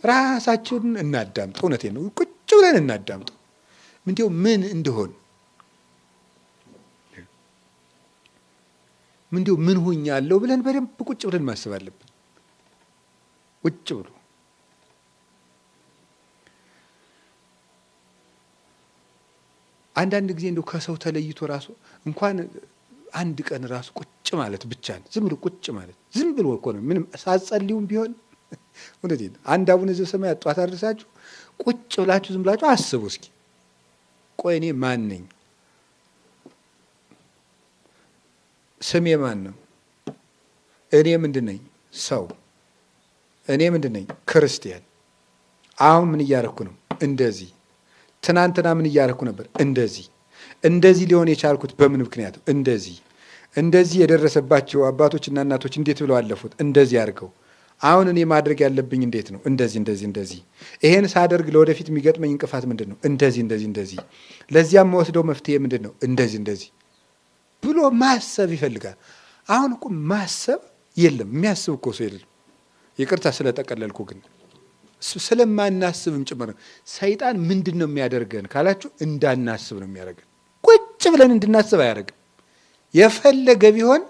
ራሳችንን እናዳምጠው። እውነቴን ነው። ቁጭ ብለን እናዳምጠው። እንዲያው ምን እንደሆን እንዲያው ምን ሆኛለሁ ብለን በደንብ ቁጭ ብለን ማሰብ አለብን። ቁጭ ብሎ አንዳንድ ጊዜ እንደው ከሰው ተለይቶ ራሱ እንኳን አንድ ቀን ራሱ ቁጭ ማለት ብቻ ነው። ዝም ብሎ ቁጭ ማለት ዝም ብሎ እኮ ነው። ምንም ሳትጸልዩም ቢሆን እውነቴን አንድ አቡነ ዘበሰማያት ጧት አድርሳችሁ ቁጭ ብላችሁ ዝም ብላችሁ አስቡ እስኪ። ቆይ እኔ ማን ነኝ? ስሜ ማን ነው? እኔ ምንድን ነኝ? ሰው። እኔ ምንድን ነኝ? ክርስቲያን። አሁን ምን እያረኩ ነው? እንደዚህ። ትናንትና ምን እያረኩ ነበር? እንደዚህ። እንደዚህ ሊሆን የቻልኩት በምን ምክንያት? እንደዚህ። እንደዚህ የደረሰባቸው አባቶችና እናቶች እንዴት ብለው አለፉት? እንደዚህ አድርገው። አሁን እኔ ማድረግ ያለብኝ እንዴት ነው? እንደዚህ እንደዚህ እንደዚህ። ይሄን ሳደርግ ለወደፊት የሚገጥመኝ እንቅፋት ምንድን ነው? እንደዚህ እንደዚህ እንደዚህ። ለዚያም መወስደው መፍትሄ ምንድን ነው? እንደዚህ እንደዚህ ብሎ ማሰብ ይፈልጋል። አሁን እኮ ማሰብ የለም፣ የሚያስብ እኮ ሰው የለም። ይቅርታ ስለጠቀለልኩ፣ ግን ስለማናስብም ጭምር ነው። ሰይጣን ምንድን ነው የሚያደርገን ካላችሁ፣ እንዳናስብ ነው የሚያደርገን። ቁጭ ብለን እንድናስብ አያደርግም። የፈለገ ቢሆን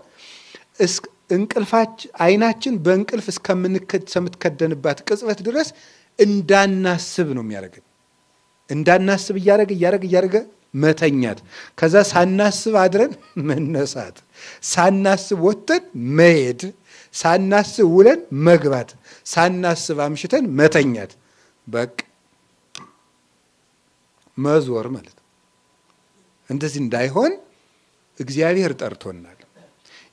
አይናችን በእንቅልፍ እስከምትከደንባት ቅጽበት ድረስ እንዳናስብ ነው የሚያደርገን። እንዳናስብ እያደረገ መተኛት፣ ከዛ ሳናስብ አድረን መነሳት፣ ሳናስብ ወጥተን መሄድ፣ ሳናስብ ውለን መግባት፣ ሳናስብ አምሽተን መተኛት። በቃ መዞር ማለት ነው። እንደዚህ እንዳይሆን እግዚአብሔር ጠርቶናል።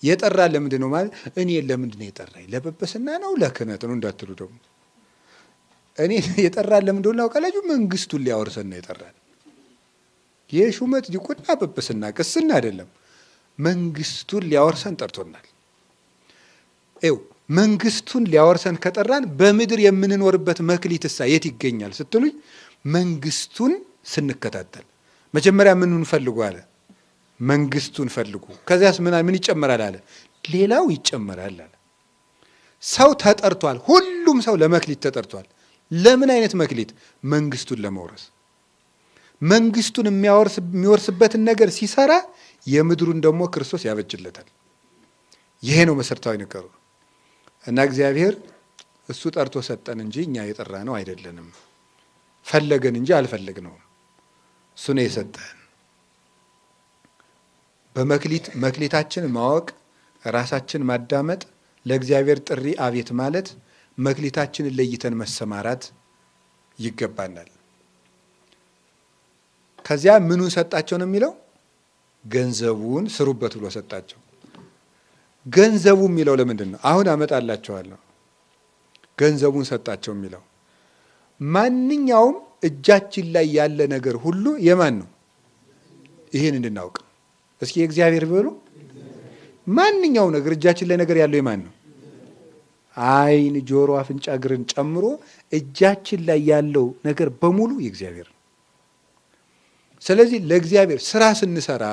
የጠራ ለምንድን ነው ማለት? እኔ ለምንድን ነው የጠራኝ? ለጵጵስና ነው ለክህነት ነው እንዳትሉ ደግሞ። እኔ የጠራ ለምንድን ነው ካላችሁ፣ መንግስቱን ሊያወርሰን ነው የጠራን። የሹመት ዲቁና ጵጵስና ቅስና አይደለም። መንግስቱን ሊያወርሰን ጠርቶናል። ይኸው መንግስቱን ሊያወርሰን ከጠራን በምድር የምንኖርበት መክሊትሳ የት ይገኛል ስትሉኝ፣ መንግስቱን ስንከታተል መጀመሪያ ምኑን ፈልጉ አለ? መንግስቱን ፈልጉ። ከዚያስ ምን ይጨመራል አለ? ሌላው ይጨመራል አለ። ሰው ተጠርቷል። ሁሉም ሰው ለመክሊት ተጠርቷል። ለምን አይነት መክሊት? መንግስቱን ለመውረስ። መንግስቱን የሚወርስበትን ነገር ሲሰራ የምድሩን ደግሞ ክርስቶስ ያበጅለታል። ይሄ ነው መሰረታዊ ነገሩ እና እግዚአብሔር እሱ ጠርቶ ሰጠን እንጂ እኛ የጠራ ነው አይደለንም። ፈለገን እንጂ አልፈለግነውም። እሱ ነው የሰጠን። መክሊታችን ማወቅ፣ ራሳችን ማዳመጥ፣ ለእግዚአብሔር ጥሪ አቤት ማለት፣ መክሊታችንን ለይተን መሰማራት ይገባናል። ከዚያ ምኑን ሰጣቸው ነው የሚለው? ገንዘቡን ስሩበት ብሎ ሰጣቸው። ገንዘቡ የሚለው ለምንድን ነው? አሁን አመጣላቸዋለሁ። ገንዘቡን ሰጣቸው የሚለው ማንኛውም እጃችን ላይ ያለ ነገር ሁሉ የማን ነው? ይህን እንድናውቅ እስኪ የእግዚአብሔር ቢሆኑ። ማንኛውም ነገር እጃችን ላይ ነገር ያለው የማን ነው? ዓይን፣ ጆሮ፣ አፍንጫ፣ እግርን ጨምሮ እጃችን ላይ ያለው ነገር በሙሉ የእግዚአብሔር ነው። ስለዚህ ለእግዚአብሔር ስራ ስንሰራ፣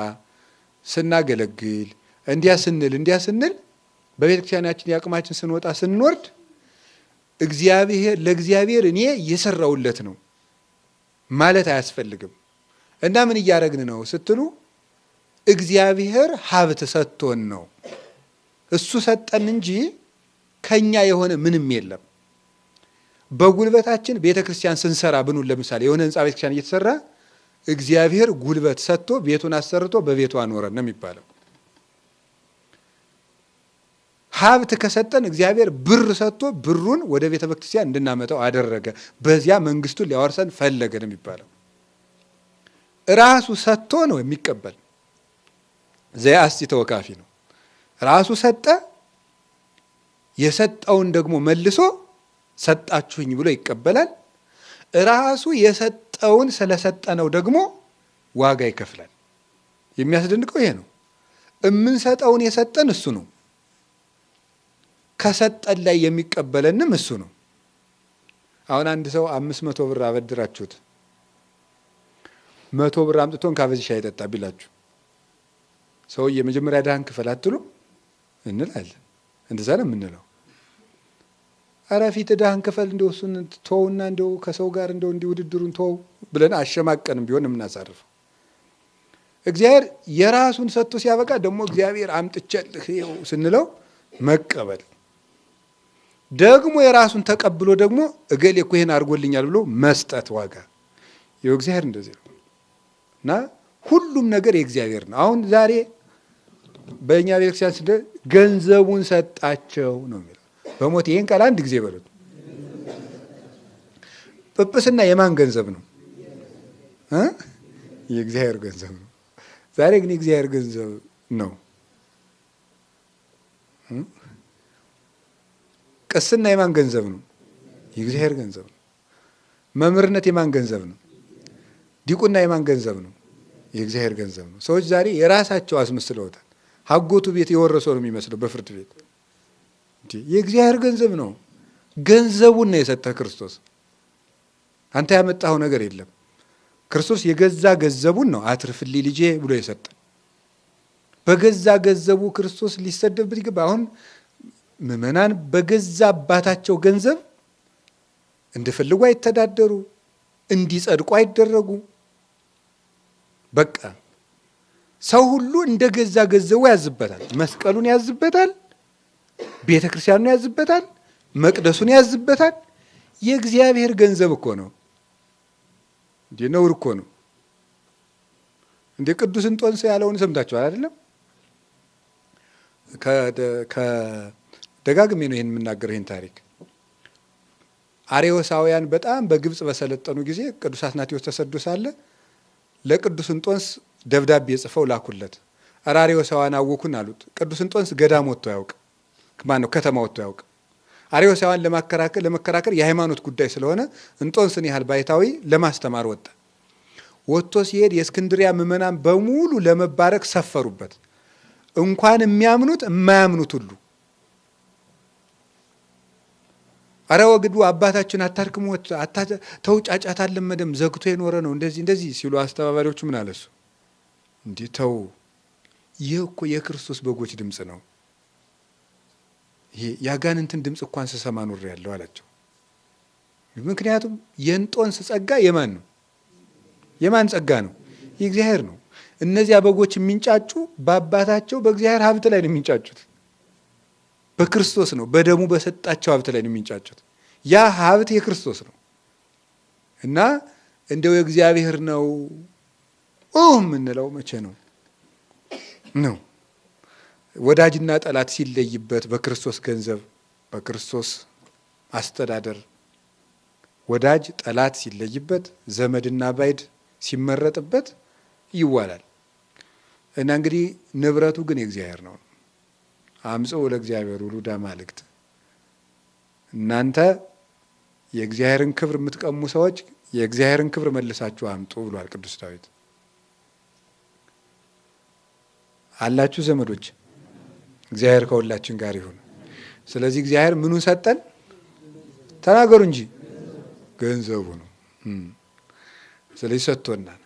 ስናገለግል፣ እንዲያ ስንል በቤተ ክርስቲያናችን የአቅማችን ስንወጣ ስንወርድ ለእግዚአብሔር እኔ እየሰራውለት ነው ማለት አያስፈልግም። እና ምን እያደረግን ነው ስትሉ፣ እግዚአብሔር ሀብት ሰጥቶን ነው። እሱ ሰጠን እንጂ ከኛ የሆነ ምንም የለም። በጉልበታችን ቤተ ክርስቲያን ስንሰራ ብኑን፣ ለምሳሌ የሆነ ህንፃ ቤተ ክርስቲያን እየተሰራ እግዚአብሔር ጉልበት ሰጥቶ ቤቱን አሰርቶ በቤቱ አኖረን ነው የሚባለው። ሀብት ከሰጠን እግዚአብሔር ብር ሰጥቶ ብሩን ወደ ቤተ ክርስቲያን እንድናመጣው አደረገ። በዚያ መንግስቱን ሊያወርሰን ፈለገ ነው የሚባለው። ራሱ ሰጥቶ ነው የሚቀበል። ዘያስቲ ተወካፊ ነው። ራሱ ሰጠ። የሰጠውን ደግሞ መልሶ ሰጣችሁኝ ብሎ ይቀበላል። ራሱ የሰጠውን ስለሰጠነው ደግሞ ዋጋ ይከፍላል። የሚያስደንቀው ይሄ ነው። የምንሰጠውን የሰጠን እሱ ነው። ከሰጠን ላይ የሚቀበለንም እሱ ነው። አሁን አንድ ሰው 500 ብር አበድራችሁት 100 ብር አምጥቶን ካበዚህ ሻይ ጠጣ ቢላችሁ ሰውዬ መጀመሪያ ዕዳህን ክፈል አትሉ እንላለን። እንደዛ ነው የምንለው። ኧረ ፊት ዕዳህን ክፈል እንደው እሱን ተውና እንደው ከሰው ጋር እንደው እንዲህ ውድድሩን ተው ብለን አሸማቀንም ቢሆን የምናሳርፈው። እግዚአብሔር የራሱን ሰጥቶ ሲያበቃ ደግሞ እግዚአብሔር አምጥቼልህ ይኸው ስንለው መቀበል፣ ደግሞ የራሱን ተቀብሎ ደግሞ እገሌ እኮ ይሄን አድርጎልኛል ብሎ መስጠት ዋጋ። ይኸው እግዚአብሔር እንደዚህ ነው እና ሁሉም ነገር የእግዚአብሔር ነው። አሁን ዛሬ በእኛ ቤተክርስቲያን ስለ ገንዘቡን ሰጣቸው ነው የሚለው። በሞት ይሄን ቃል አንድ ጊዜ በሉት። ጵጵስና የማን ገንዘብ ነው? የእግዚአብሔር ገንዘብ ነው። ዛሬ ግን የእግዚአብሔር ገንዘብ ነው። ቅስና የማን ገንዘብ ነው? የእግዚአብሔር ገንዘብ ነው። መምህርነት የማን ገንዘብ ነው? ዲቁና የማን ገንዘብ ነው? የእግዚአብሔር ገንዘብ ነው። ሰዎች ዛሬ የራሳቸው አስመስለውታል። ሀጎቱ ቤት የወረሰው ነው የሚመስለው በፍርድ ቤት። የእግዚአብሔር ገንዘብ ነው። ገንዘቡን ነው የሰጠህ ክርስቶስ። አንተ ያመጣኸው ነገር የለም። ክርስቶስ የገዛ ገንዘቡን ነው አትርፍልኝ ልጄ ብሎ የሰጠ። በገዛ ገንዘቡ ክርስቶስ ሊሰደብበት ይገባ። አሁን ምዕመናን በገዛ አባታቸው ገንዘብ እንደፈልጉ አይተዳደሩ፣ እንዲጸድቁ አይደረጉ። በቃ ሰው ሁሉ እንደ ገዛ ገንዘቡ ያዝበታል። መስቀሉን ያዝበታል፣ ቤተ ክርስቲያኑን ያዝበታል፣ መቅደሱን ያዝበታል። የእግዚአብሔር ገንዘብ እኮ ነው። እንዴ ነውር እኮ ነው። እንዴ ቅዱስ እንጦንስ ያለውን ሰምታችኋል አይደለም? ደጋግሜ ነው ይህን የምናገረው ይህን ታሪክ። አርዮሳውያን በጣም በግብፅ በሰለጠኑ ጊዜ ቅዱስ አትናቴዎስ ተሰዶ ሳለ ለቅዱስ እንጦንስ ደብዳቤ ጽፈው ላኩለት። አርዮሳውያን አወኩን አሉት። ቅዱስ እንጦንስ ገዳም ወጥቶ ያውቅ ማነው ከተማ ወጥቶ ያውቅ። አርዮሳውያን ለመከራከር የሃይማኖት ጉዳይ ስለሆነ እንጦንስን ያህል ባይታዊ ለማስተማር ወጣ። ወጥቶ ሲሄድ የእስክንድሪያ ምዕመናን በሙሉ ለመባረክ ሰፈሩበት። እንኳን የሚያምኑት የማያምኑት ሁሉ አረ ወግዱ አባታችን አታርክሞት ተውጫጫት አልለመደም ዘግቶ የኖረ ነው እንደዚህ ሲሉ አስተባባሪዎቹ ምን አለሱ? እንዲህ ተው፣ ይህ እኮ የክርስቶስ በጎች ድምፅ ነው። ይሄ ያጋንንትን ድምፅ እንኳን ስሰማ ኑር ያለው አላቸው። ምክንያቱም የእንጦንስ ጸጋ የማን ነው? የማን ጸጋ ነው? የእግዚአብሔር ነው። እነዚያ በጎች የሚንጫጩ በአባታቸው በእግዚአብሔር ሀብት ላይ ነው የሚንጫጩት። በክርስቶስ ነው፣ በደሙ በሰጣቸው ሀብት ላይ ነው የሚንጫጩት። ያ ሀብት የክርስቶስ ነው እና እንደው የእግዚአብሔር ነው የምንለው መቼ ነው? ወዳጅና ጠላት ሲለይበት በክርስቶስ ገንዘብ፣ በክርስቶስ አስተዳደር ወዳጅ ጠላት ሲለይበት፣ ዘመድና ባይድ ሲመረጥበት ይዋላል እና እንግዲህ ንብረቱ ግን የእግዚአብሔር ነው። አምጽኡ ለእግዚአብሔር ውሉደ አማልክት። እናንተ የእግዚአብሔርን ክብር የምትቀሙ ሰዎች የእግዚአብሔርን ክብር መልሳችሁ አምጡ ብሏል ቅዱስ ዳዊት። አላችሁ ዘመዶች? እግዚአብሔር ከሁላችን ጋር ይሁን። ስለዚህ እግዚአብሔር ምኑን ሰጠን? ተናገሩ እንጂ ገንዘቡ ነው። ስለዚህ ሰጥቶናል።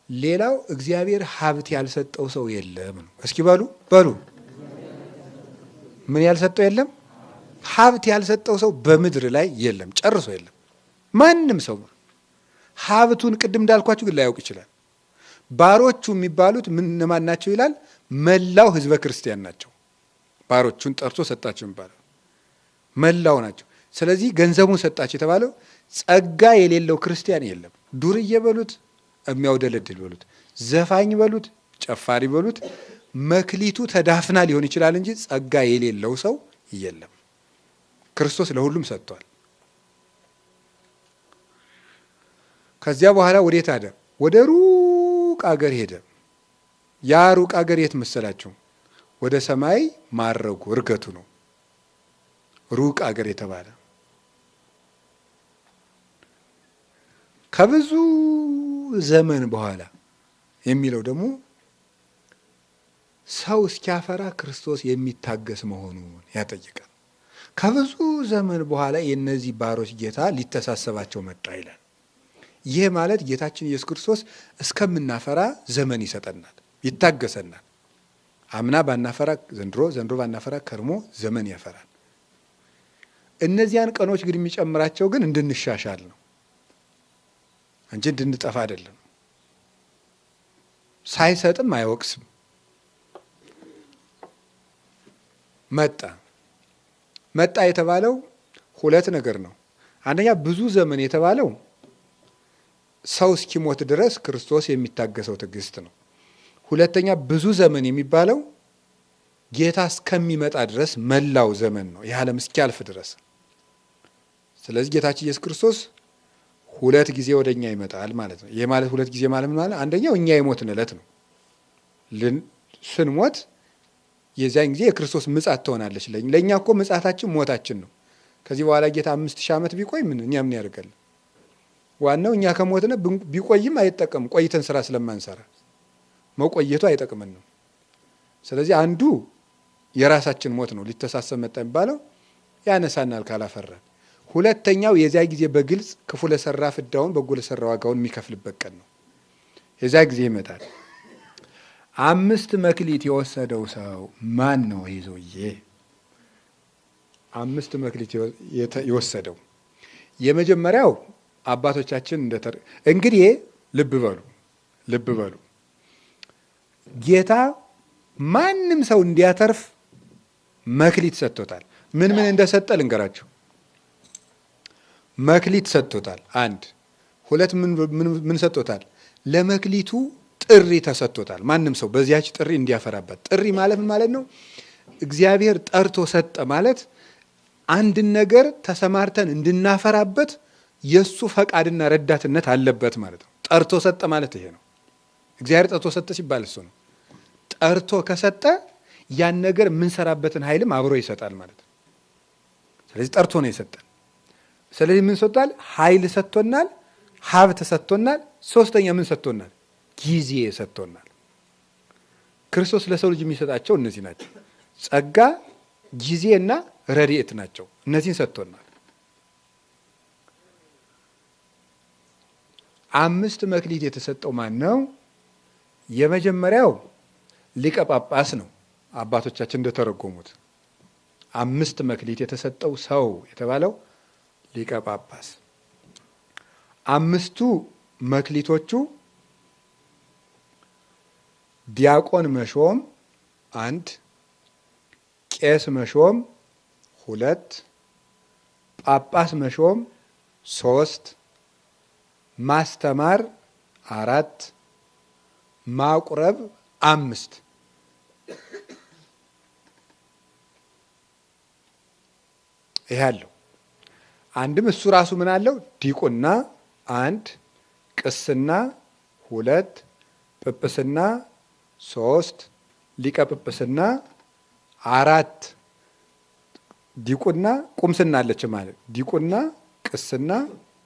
ሌላው እግዚአብሔር ሀብት ያልሰጠው ሰው የለም ነው። እስኪ በሉ ምን ያልሰጠው የለም? ሀብት ያልሰጠው ሰው በምድር ላይ የለም፣ ጨርሶ የለም። ማንም ሰው ሀብቱን ቅድም እንዳልኳችሁ ግን ላያውቅ ይችላል። ባሮቹ የሚባሉት እነማን ናቸው ይላል? መላው ህዝበ ክርስቲያን ናቸው። ባሮቹን ጠርቶ ሰጣቸው የሚባለው መላው ናቸው። ስለዚህ ገንዘቡን ሰጣቸው የተባለው ጸጋ የሌለው ክርስቲያን የለም። ዱርዬ በሉት፣ የሚያውደለድል በሉት፣ ዘፋኝ በሉት፣ ጨፋሪ በሉት፣ መክሊቱ ተዳፍና ሊሆን ይችላል እንጂ ጸጋ የሌለው ሰው የለም። ክርስቶስ ለሁሉም ሰጥቷል። ከዚያ በኋላ ወዴት አደ? ወደ ሩቅ አገር ሄደ። ያ ሩቅ አገር የት መሰላችሁ? ወደ ሰማይ ማረጉ እርገቱ ነው ሩቅ አገር የተባለ። ከብዙ ዘመን በኋላ የሚለው ደግሞ ሰው እስኪያፈራ ክርስቶስ የሚታገስ መሆኑን ያጠይቃል። ከብዙ ዘመን በኋላ የእነዚህ ባሮች ጌታ ሊተሳሰባቸው መጣ ይላል። ይህ ማለት ጌታችን ኢየሱስ ክርስቶስ እስከምናፈራ ዘመን ይሰጠናል፣ ይታገሰናል። አምና ባናፈራ ዘንድሮ፣ ዘንድሮ ባናፈራ ከርሞ ዘመን ያፈራል። እነዚያን ቀኖች ግን የሚጨምራቸው ግን እንድንሻሻል ነው እንጂ እንድንጠፋ አይደለም። ሳይሰጥም አይወቅስም። መጣ የተባለው ሁለት ነገር ነው። አንደኛ ብዙ ዘመን የተባለው ሰው እስኪሞት ድረስ ክርስቶስ የሚታገሰው ትዕግስት ነው። ሁለተኛ ብዙ ዘመን የሚባለው ጌታ እስከሚመጣ ድረስ መላው ዘመን ነው፣ የዓለም እስኪያልፍ ድረስ። ስለዚህ ጌታችን ኢየሱስ ክርስቶስ ሁለት ጊዜ ወደ እኛ ይመጣል ማለት ነው። ይህ ማለት ሁለት ጊዜ ማለት ምን ማለት? አንደኛው እኛ የሞትን ዕለት ነው። ስንሞት የዚያን ጊዜ የክርስቶስ ምጽአት ትሆናለች። ለእኛ እኮ ምጽአታችን ሞታችን ነው። ከዚህ በኋላ ጌታ 5000 ዓመት ቢቆይ እኛ ምን ያደርጋል? ዋናው እኛ ከሞትነ ቢቆይም አይጠቀምም። ቆይተን ስራ ስለማንሰራ መቆየቱ አይጠቅምንም። ስለዚህ አንዱ የራሳችን ሞት ነው። ሊተሳሰብ መጣ የሚባለው ያነሳናል ካላፈራን። ሁለተኛው የዚያ ጊዜ በግልጽ ክፉ ለሰራ ፍዳውን፣ በጎ ለሰራ ዋጋውን የሚከፍልበት ቀን ነው። የዚያ ጊዜ ይመጣል። 5 መክሊት የወሰደው ሰው ማን ነው? ይህ ሰውዬ 5 መክሊት የወሰደው የመጀመሪያው አባቶቻችን እንግዲህ ልብ በሉ ጌታ ማንም ሰው እንዲያተርፍ መክሊት ሰጥቶታል። ምን እንደሰጠ ልንገራችሁ። መክሊት ሰጥቶታል። 1 2 ምን ሰጥቶታል? ለመክሊቱ ጥሪ ተሰጥቶታል። ማንም ሰው በዚያች ጥሪ እንዲያፈራበት። ጥሪ ማለት ምን ማለት ነው? እግዚአብሔር ጠርቶ ሰጠ ማለት አንድን ነገር ተሰማርተን እንድናፈራበት የሱ ፈቃድና ረዳትነት አለበት ማለት ነው። ጠርቶ ሰጠ ማለት ይሄ ነው። እግዚአብሔር ጠርቶ ሰጠ ሲባል እሱ ነው። ጠርቶ ከሰጠ ያን ነገር የምንሰራበትን ኃይልም አብሮ ይሰጣል ማለት ነው። ስለዚህ ጠርቶ ነው የሰጠን። ስለዚህ ምን ሰጥቷል? ኃይል ሰጥቶናል፣ ሀብት ሰጥቶናል። ሶስተኛ ምን ሰጥቶናል? ጊዜ ሰጥቶናል። ክርስቶስ ለሰው ልጅ የሚሰጣቸው እነዚህ ናቸው። ጸጋ፣ ጊዜና ረድኤት ናቸው። እነዚህን ሰጥቶናል። 5 መክሊት የተሰጠው ማን ነው? የመጀመሪያው ሊቀ ጳጳስ ነው። አባቶቻችን እንደተረጎሙት 5 መክሊት የተሰጠው ሰው የተባለው ሊቀ ጳጳስ። 5ቱ መክሊቶቹ ዲያቆን መሾም 1፣ ቄስ መሾም 2፣ ጳጳስ መሾም 3፣ ማስተማር 4፣ ማቁረብ 5። ይሄ አለው። አንድም እሱ ራሱ ምን አለው? ዲቁና 1፣ ቅስና 2፣ ጵጵስና 3፣ ሊቀ ጵጵስና 4። ዲቁና ቁምስና አለች ማለት ዲቁና፣ ቅስና፣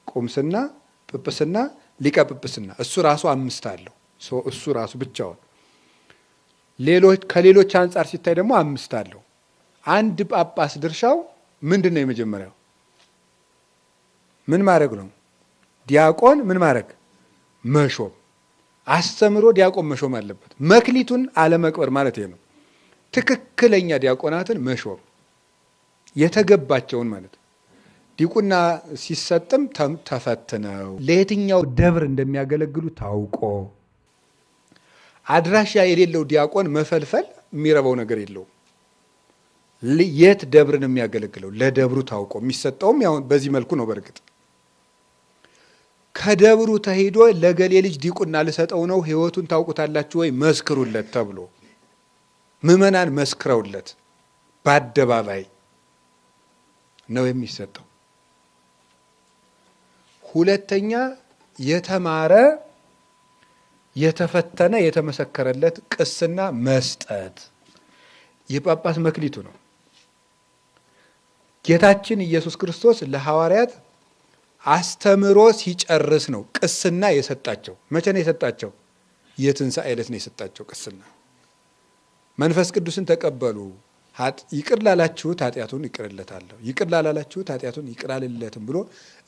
ቁምስና፣ ጵጵስና፣ ሊቀ ጵጵስና እሱ ራሱ 5 አለው። እሱ ራሱ ብቻውን። ከሌሎች አንጻር ሲታይ ደግሞ 5 አለው። አንድ ጳጳስ ድርሻው ምንድን ነው? የመጀመሪያው ምን ማድረግ ነው? ዲያቆን ምን ማድረግ? መሾም። አስተምሮ ዲያቆን መሾም አለበት። መክሊቱን አለመቅበር ማለት ይሄ ነው። ትክክለኛ ዲያቆናትን መሾም የተገባቸውን ማለት ነው። ዲቁና ሲሰጥም ተፈትነው ለየትኛው ደብር እንደሚያገለግሉ ታውቆ፣ አድራሻ የሌለው ዲያቆን መፈልፈል የሚረባው ነገር የለውም። የት ደብር ነው የሚያገለግለው? ለደብሩ ታውቆ የሚሰጠውም ያው በዚህ መልኩ ነው። በእርግጥ ከደብሩ ተሄዶ ለገሌ ልጅ ዲቁና ልሰጠው ነው፣ ሕይወቱን ታውቁታላችሁ ወይ መስክሩለት ተብሎ ምዕመናን መስክረውለት በአደባባይ ነው የሚሰጠው። ሁለተኛ የተማረ የተፈተነ የተመሰከረለት ቅስና መስጠት የጳጳስ መክሊቱ ነው። ጌታችን ኢየሱስ ክርስቶስ ለሐዋርያት አስተምሮ ሲጨርስ ነው ቅስና የሰጣቸው። መቼ ነው የሰጣቸው? የትንሣኤ ዕለት ነው የሰጣቸው ቅስና። መንፈስ ቅዱስን ተቀበሉ። ይቅር ላላችሁት ኃጢአቱን ይቅርለታለሁ፣ ይቅር ላላላችሁት ኃጢአቱን ይቅር አልለትም ብሎ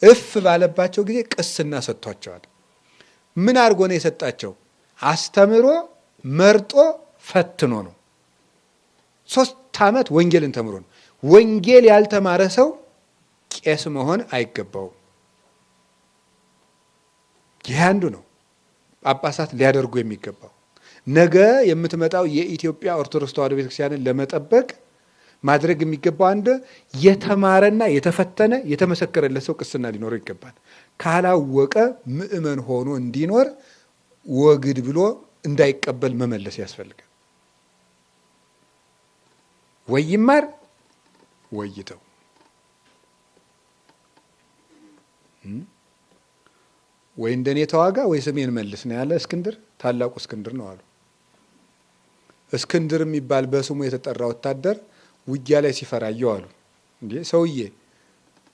እፍ ባለባቸው ጊዜ ቅስና ሰጥቷቸዋል። ምን አድርጎ ነው የሰጣቸው? አስተምሮ መርጦ ፈትኖ ነው። 3 ዓመት ወንጌልን ተምሮ ነው። ወንጌል ያልተማረ ሰው ቄስ መሆን አይገባውም። ይህ አንዱ ነው ጳጳሳት ሊያደርጉ የሚገባው። ነገ የምትመጣው የኢትዮጵያ ኦርቶዶክስ ተዋሕዶ ቤተክርስቲያንን ለመጠበቅ ማድረግ የሚገባው አንድ የተማረና የተፈተነ የተመሰከረለት ሰው ቅስና ሊኖረው ይገባል። ካላወቀ ምእመን ሆኖ እንዲኖር ወግድ ብሎ እንዳይቀበል መመለስ ያስፈልጋል። ወይ ይማር ወይ ይተው። ወይ እንደኔ ተዋጋ ወይ ስሜን መልስ ነው ያለ እስክንድር። ታላቁ እስክንድር ነው አሉ። እስክንድር የሚባል በስሙ የተጠራ ወታደር ውጊያ ላይ ሲፈራየው አሉ። እንዴ ሰውዬ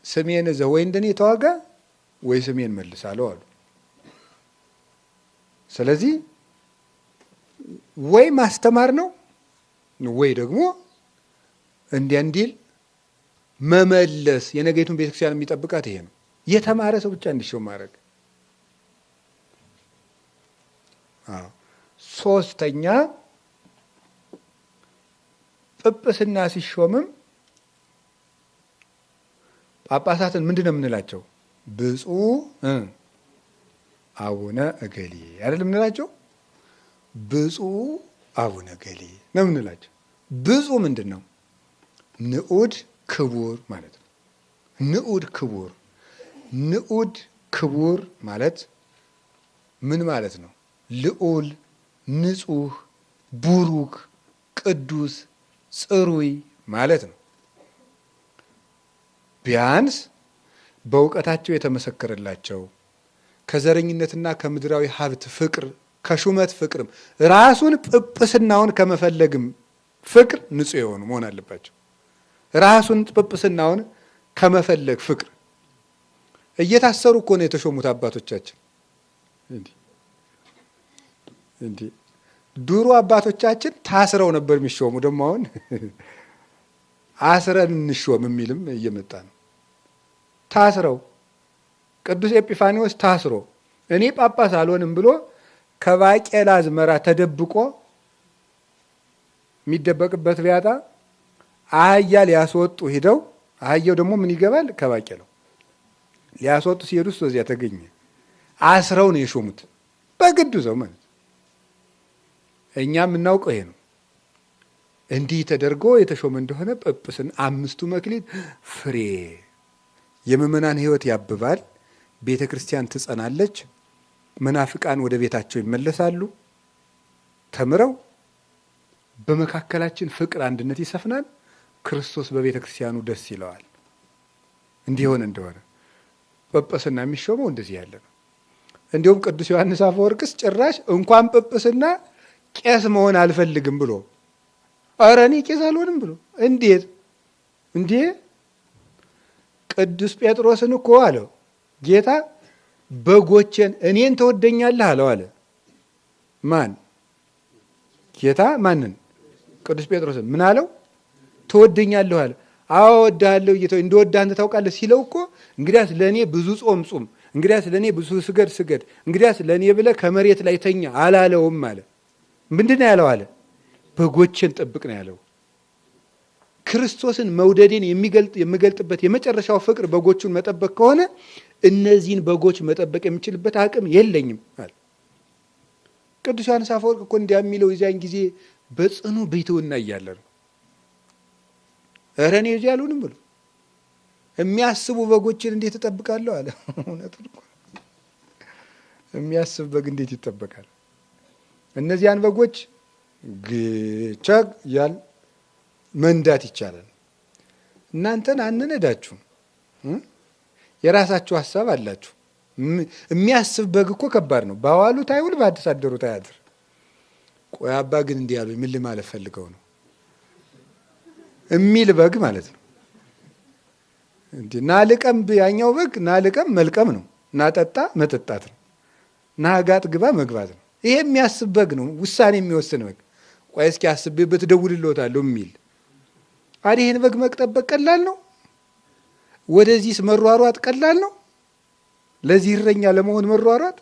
ስሜን እዘህ ወይ እንደኔ ተዋጋ ወይ ስሜን መልስ አለው አሉ። ስለዚህ ወይ ማስተማር ነው ወይ ደግሞ እንዲያ እንዲል መመለስ። የነገይቱን ቤተክርስቲያን የሚጠብቃት ይሄ ነው። የተማረ ሰው ብቻ እንዲሾም ማድረግ። ሶስተኛ ጵጵስና ሲሾምም ጳጳሳትን ምንድን ነው የምንላቸው? ብፁዕ አቡነ እገሌ አይደል የምንላቸው? ብፁዕ አቡነ እገሌ ነው የምንላቸው። ብፁዕ ምንድን ነው? ንዑድ ክቡር ማለት ነው። ንዑድ ክቡር። ንዑድ ክቡር ማለት ምን ማለት ነው? ልዑል፣ ንጹሕ፣ ቡሩክ፣ ቅዱስ፣ ጽሩይ ማለት ነው። ቢያንስ በእውቀታቸው የተመሰከረላቸው ከዘረኝነትና ከምድራዊ ሀብት ፍቅር ከሹመት ፍቅርም ራሱን ጵጵስናውን ከመፈለግም ፍቅር ንጹሕ የሆኑ መሆን አለባቸው። ራሱን ጵጵስናውን ከመፈለግ ፍቅር እየታሰሩ እኮ ነው የተሾሙት አባቶቻችን። እንዲህ ድሮ አባቶቻችን ታስረው ነበር የሚሾሙ። ደግሞ አሁን አስረን እንሾም የሚልም እየመጣ ነው። ታስረው ቅዱስ ኤጲፋኒዎስ ታስሮ እኔ ጳጳስ አልሆንም ብሎ ከባቄላ አዝመራ ተደብቆ የሚደበቅበት ቢያጣ አህያ ሊያስወጡ ሂደው፣ አህያው ደግሞ ምን ይገባል ከባቄላው ሊያስወጡ ሲሄዱ እሱ እዚያ ተገኘ። አስረው ነው የሾሙት በግዱ ሰው ማለት። እኛ የምናውቀው ይሄ ነው። እንዲህ ተደርጎ የተሾመ እንደሆነ ጵጵስና 5ቱ መክሊት ፍሬ የምእመናን ሕይወት ያብባል። ቤተ ክርስቲያን ትጸናለች። መናፍቃን ወደ ቤታቸው ይመለሳሉ። ተምረው በመካከላችን ፍቅር፣ አንድነት ይሰፍናል። ክርስቶስ በቤተ ክርስቲያኑ ደስ ይለዋል። እንዲሆን እንደሆነ ጵጵስና የሚሾመው እንደዚህ ያለ ነው። እንዲሁም ቅዱስ ዮሐንስ አፈወርቅስ ጭራሽ እንኳን ጵጵስና ቄስ መሆን አልፈልግም ብሎ ኧረ እኔ ቄስ አልሆንም ብሎ እንዴት እንዴ! ቅዱስ ጴጥሮስን እኮ አለው ጌታ በጎቼን እኔን ትወደኛለህ አለው አለ። ማን? ጌታ ማንን? ቅዱስ ጴጥሮስን ምን አለው? ትወደኛለህ አለ። አዎ እወድሃለሁ ጌታ፣ እንደወድህ አንተ ታውቃለህ ሲለው እኮ እንግዲያስ ለእኔ ብዙ ጾም ጹም፣ እንግዲያስ ለእኔ ብዙ ስገድ ስገድ፣ እንግዲያስ ለእኔ ብለህ ከመሬት ላይ ተኛ አላለውም አለ። ምንድን ነው ያለው አለ? በጎቼን ጠብቅ ነው ያለው። ክርስቶስን መውደዴን የምገልጥበት የመጨረሻው ፍቅር በጎቹን መጠበቅ ከሆነ እነዚህን በጎች መጠበቅ የሚችልበት አቅም የለኝም አለ። ቅዱስ ዮሐንስ አፈወርቅ እኮ እንዲያ የሚለው የዚያን ጊዜ በጽኑ ብሕትውና እያለ ነው። ኧረ እኔ እዚህ አልሆንም ብሎ የሚያስቡ በጎችን እንዴት እጠብቃለሁ አለ። እውነቱን እኮ የሚያስብ በግ እንዴት ይጠበቃል? እነዚያን በጎች ግቸግ ያል መንዳት ይቻላል። እናንተን አንነዳችሁም። የራሳችሁ ሀሳብ አላችሁ። የሚያስብ በግ እኮ ከባድ ነው። ባዋሉት አይውል ባደሩት አያድር። ቆይ አባ ግን እንዲህ ያሉ ምን ለማለት ፈልገው ነው የሚል በግ ማለት ነው። እንዲህ ናልቀም ያኛው በግ ናልቀም መልቀም ነው። ናጠጣ መጠጣት ነው። ናጋጥ ግባ መግባት ነው። ይሄ የሚያስብ በግ ነው። ውሳኔ የሚወስን በግ። ቆይ እስኪ አስቤበት እደውልልዎታለሁ የሚል አዲ ይሄን በግ መጠበቅ ቀላል ነው? ወደዚህስ መሯሯጥ ቀላል ነው? ለዚህ እረኛ ለመሆን መሯሯጥ